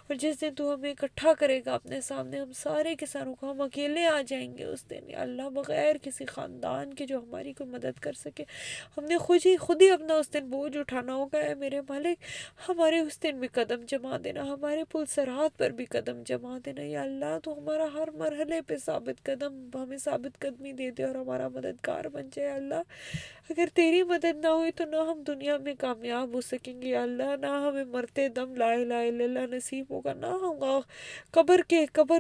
اور جس دن تو ہمیں اکٹھا کرے گا اپنے سامنے، ہم سارے کے ساروں کو، ہم اکیلے آ جائیں گے اس دن یا اللہ، بغیر کسی خاندان کے جو ہماری کوئی مدد کر سکے، ہم نے خود ہی اپنا اس دن بوجھ اٹھانا ہوگا، اے میرے مالک ہمارے اس دن بھی قدم جما دینا، ہمارے پلسرات پر بھی قدم جما دینا یا اللہ، تو ہمارا ہر مرحلے پہ ہمیں ثابت قدمی دے دے اور ہمارا مددگار بن جائے اللہ۔ اگر تیری مدد نہ ہوئی تو نہ ہم دنیا میں کامیاب ہو سکیں گے یا اللہ، نہ ہمیں مرتے دم لا الہ الا اللہ نصیب ہوگا، نہ ہم قبر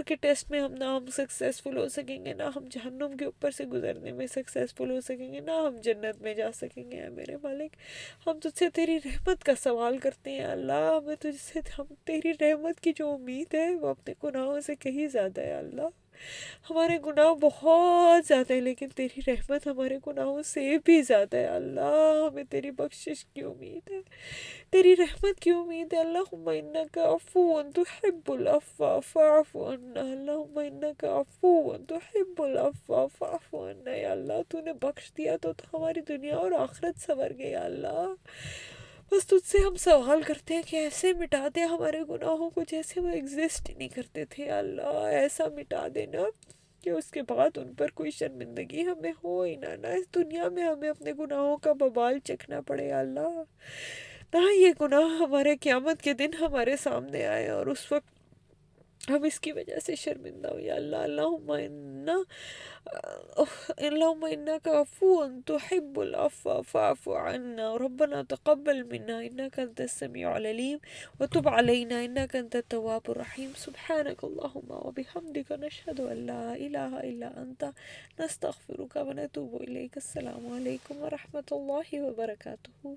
کے ٹیسٹ میں نہ ہم سکسیسفل ہو سکیں گے، نہ ہم جہنم کے اوپر سے گزرنے میں سکسیسفل ہو سکیں گے، نہ ہم جنت میں جا سکیں گے۔ اے میرے مالک، ہم تجھ سے تیری رحمت کا سوال کرتے ہیں اللہ، ہم تیری رحمت کی جو امید ہے وہ اپنے گناہوں سے کہیں زیادہ ہے اللہ۔ ہمارے گناہ بہت زیادہ ہیں لیکن تیری رحمت ہمارے گناہوں سے بھی زیادہ ہے اللہ۔ ہمیں تیری بخشش کی امید ہے، تیری رحمت کی امید ہے۔ اللہم انک عفو تحب العفو فاعف عنا، اللہم انک عفو تحب العفو فاعف عنا۔ یا اللہ، تو نے بخش دیا تو ہماری دنیا اور آخرت سنور گئی یا اللہ۔ بس تجھ سے ہم سوال کرتے ہیں کہ ایسے مٹا دے ہمارے گناہوں کو جیسے وہ ایگزسٹ ہی نہیں کرتے تھے یا اللہ، ایسا مٹا دینا کہ اس کے بعد ان پر کوئی شرمندگی ہمیں ہو ہی نہ اس دنیا میں ہمیں اپنے گناہوں کا ببال چکھنا پڑے یا اللہ، نہ یہ گناہ ہمارے قیامت کے دن ہمارے سامنے آئے اور اس وقت ہم اس کی وجہ سے شرمندہ ہو یا اللہ۔ اللہم انک عفو تحب العفو فاعف عنا، ربنا تقبل منا انک انت السمیع العلیم وتب علینا انک انت التواب الرحیم، سبحانک اللہم وبحمدک نشہد ان لا الہ الا انت نستغفرک ونتوب الیک۔ السلام علیکم ورحمۃ اللہ وبرکاتہ۔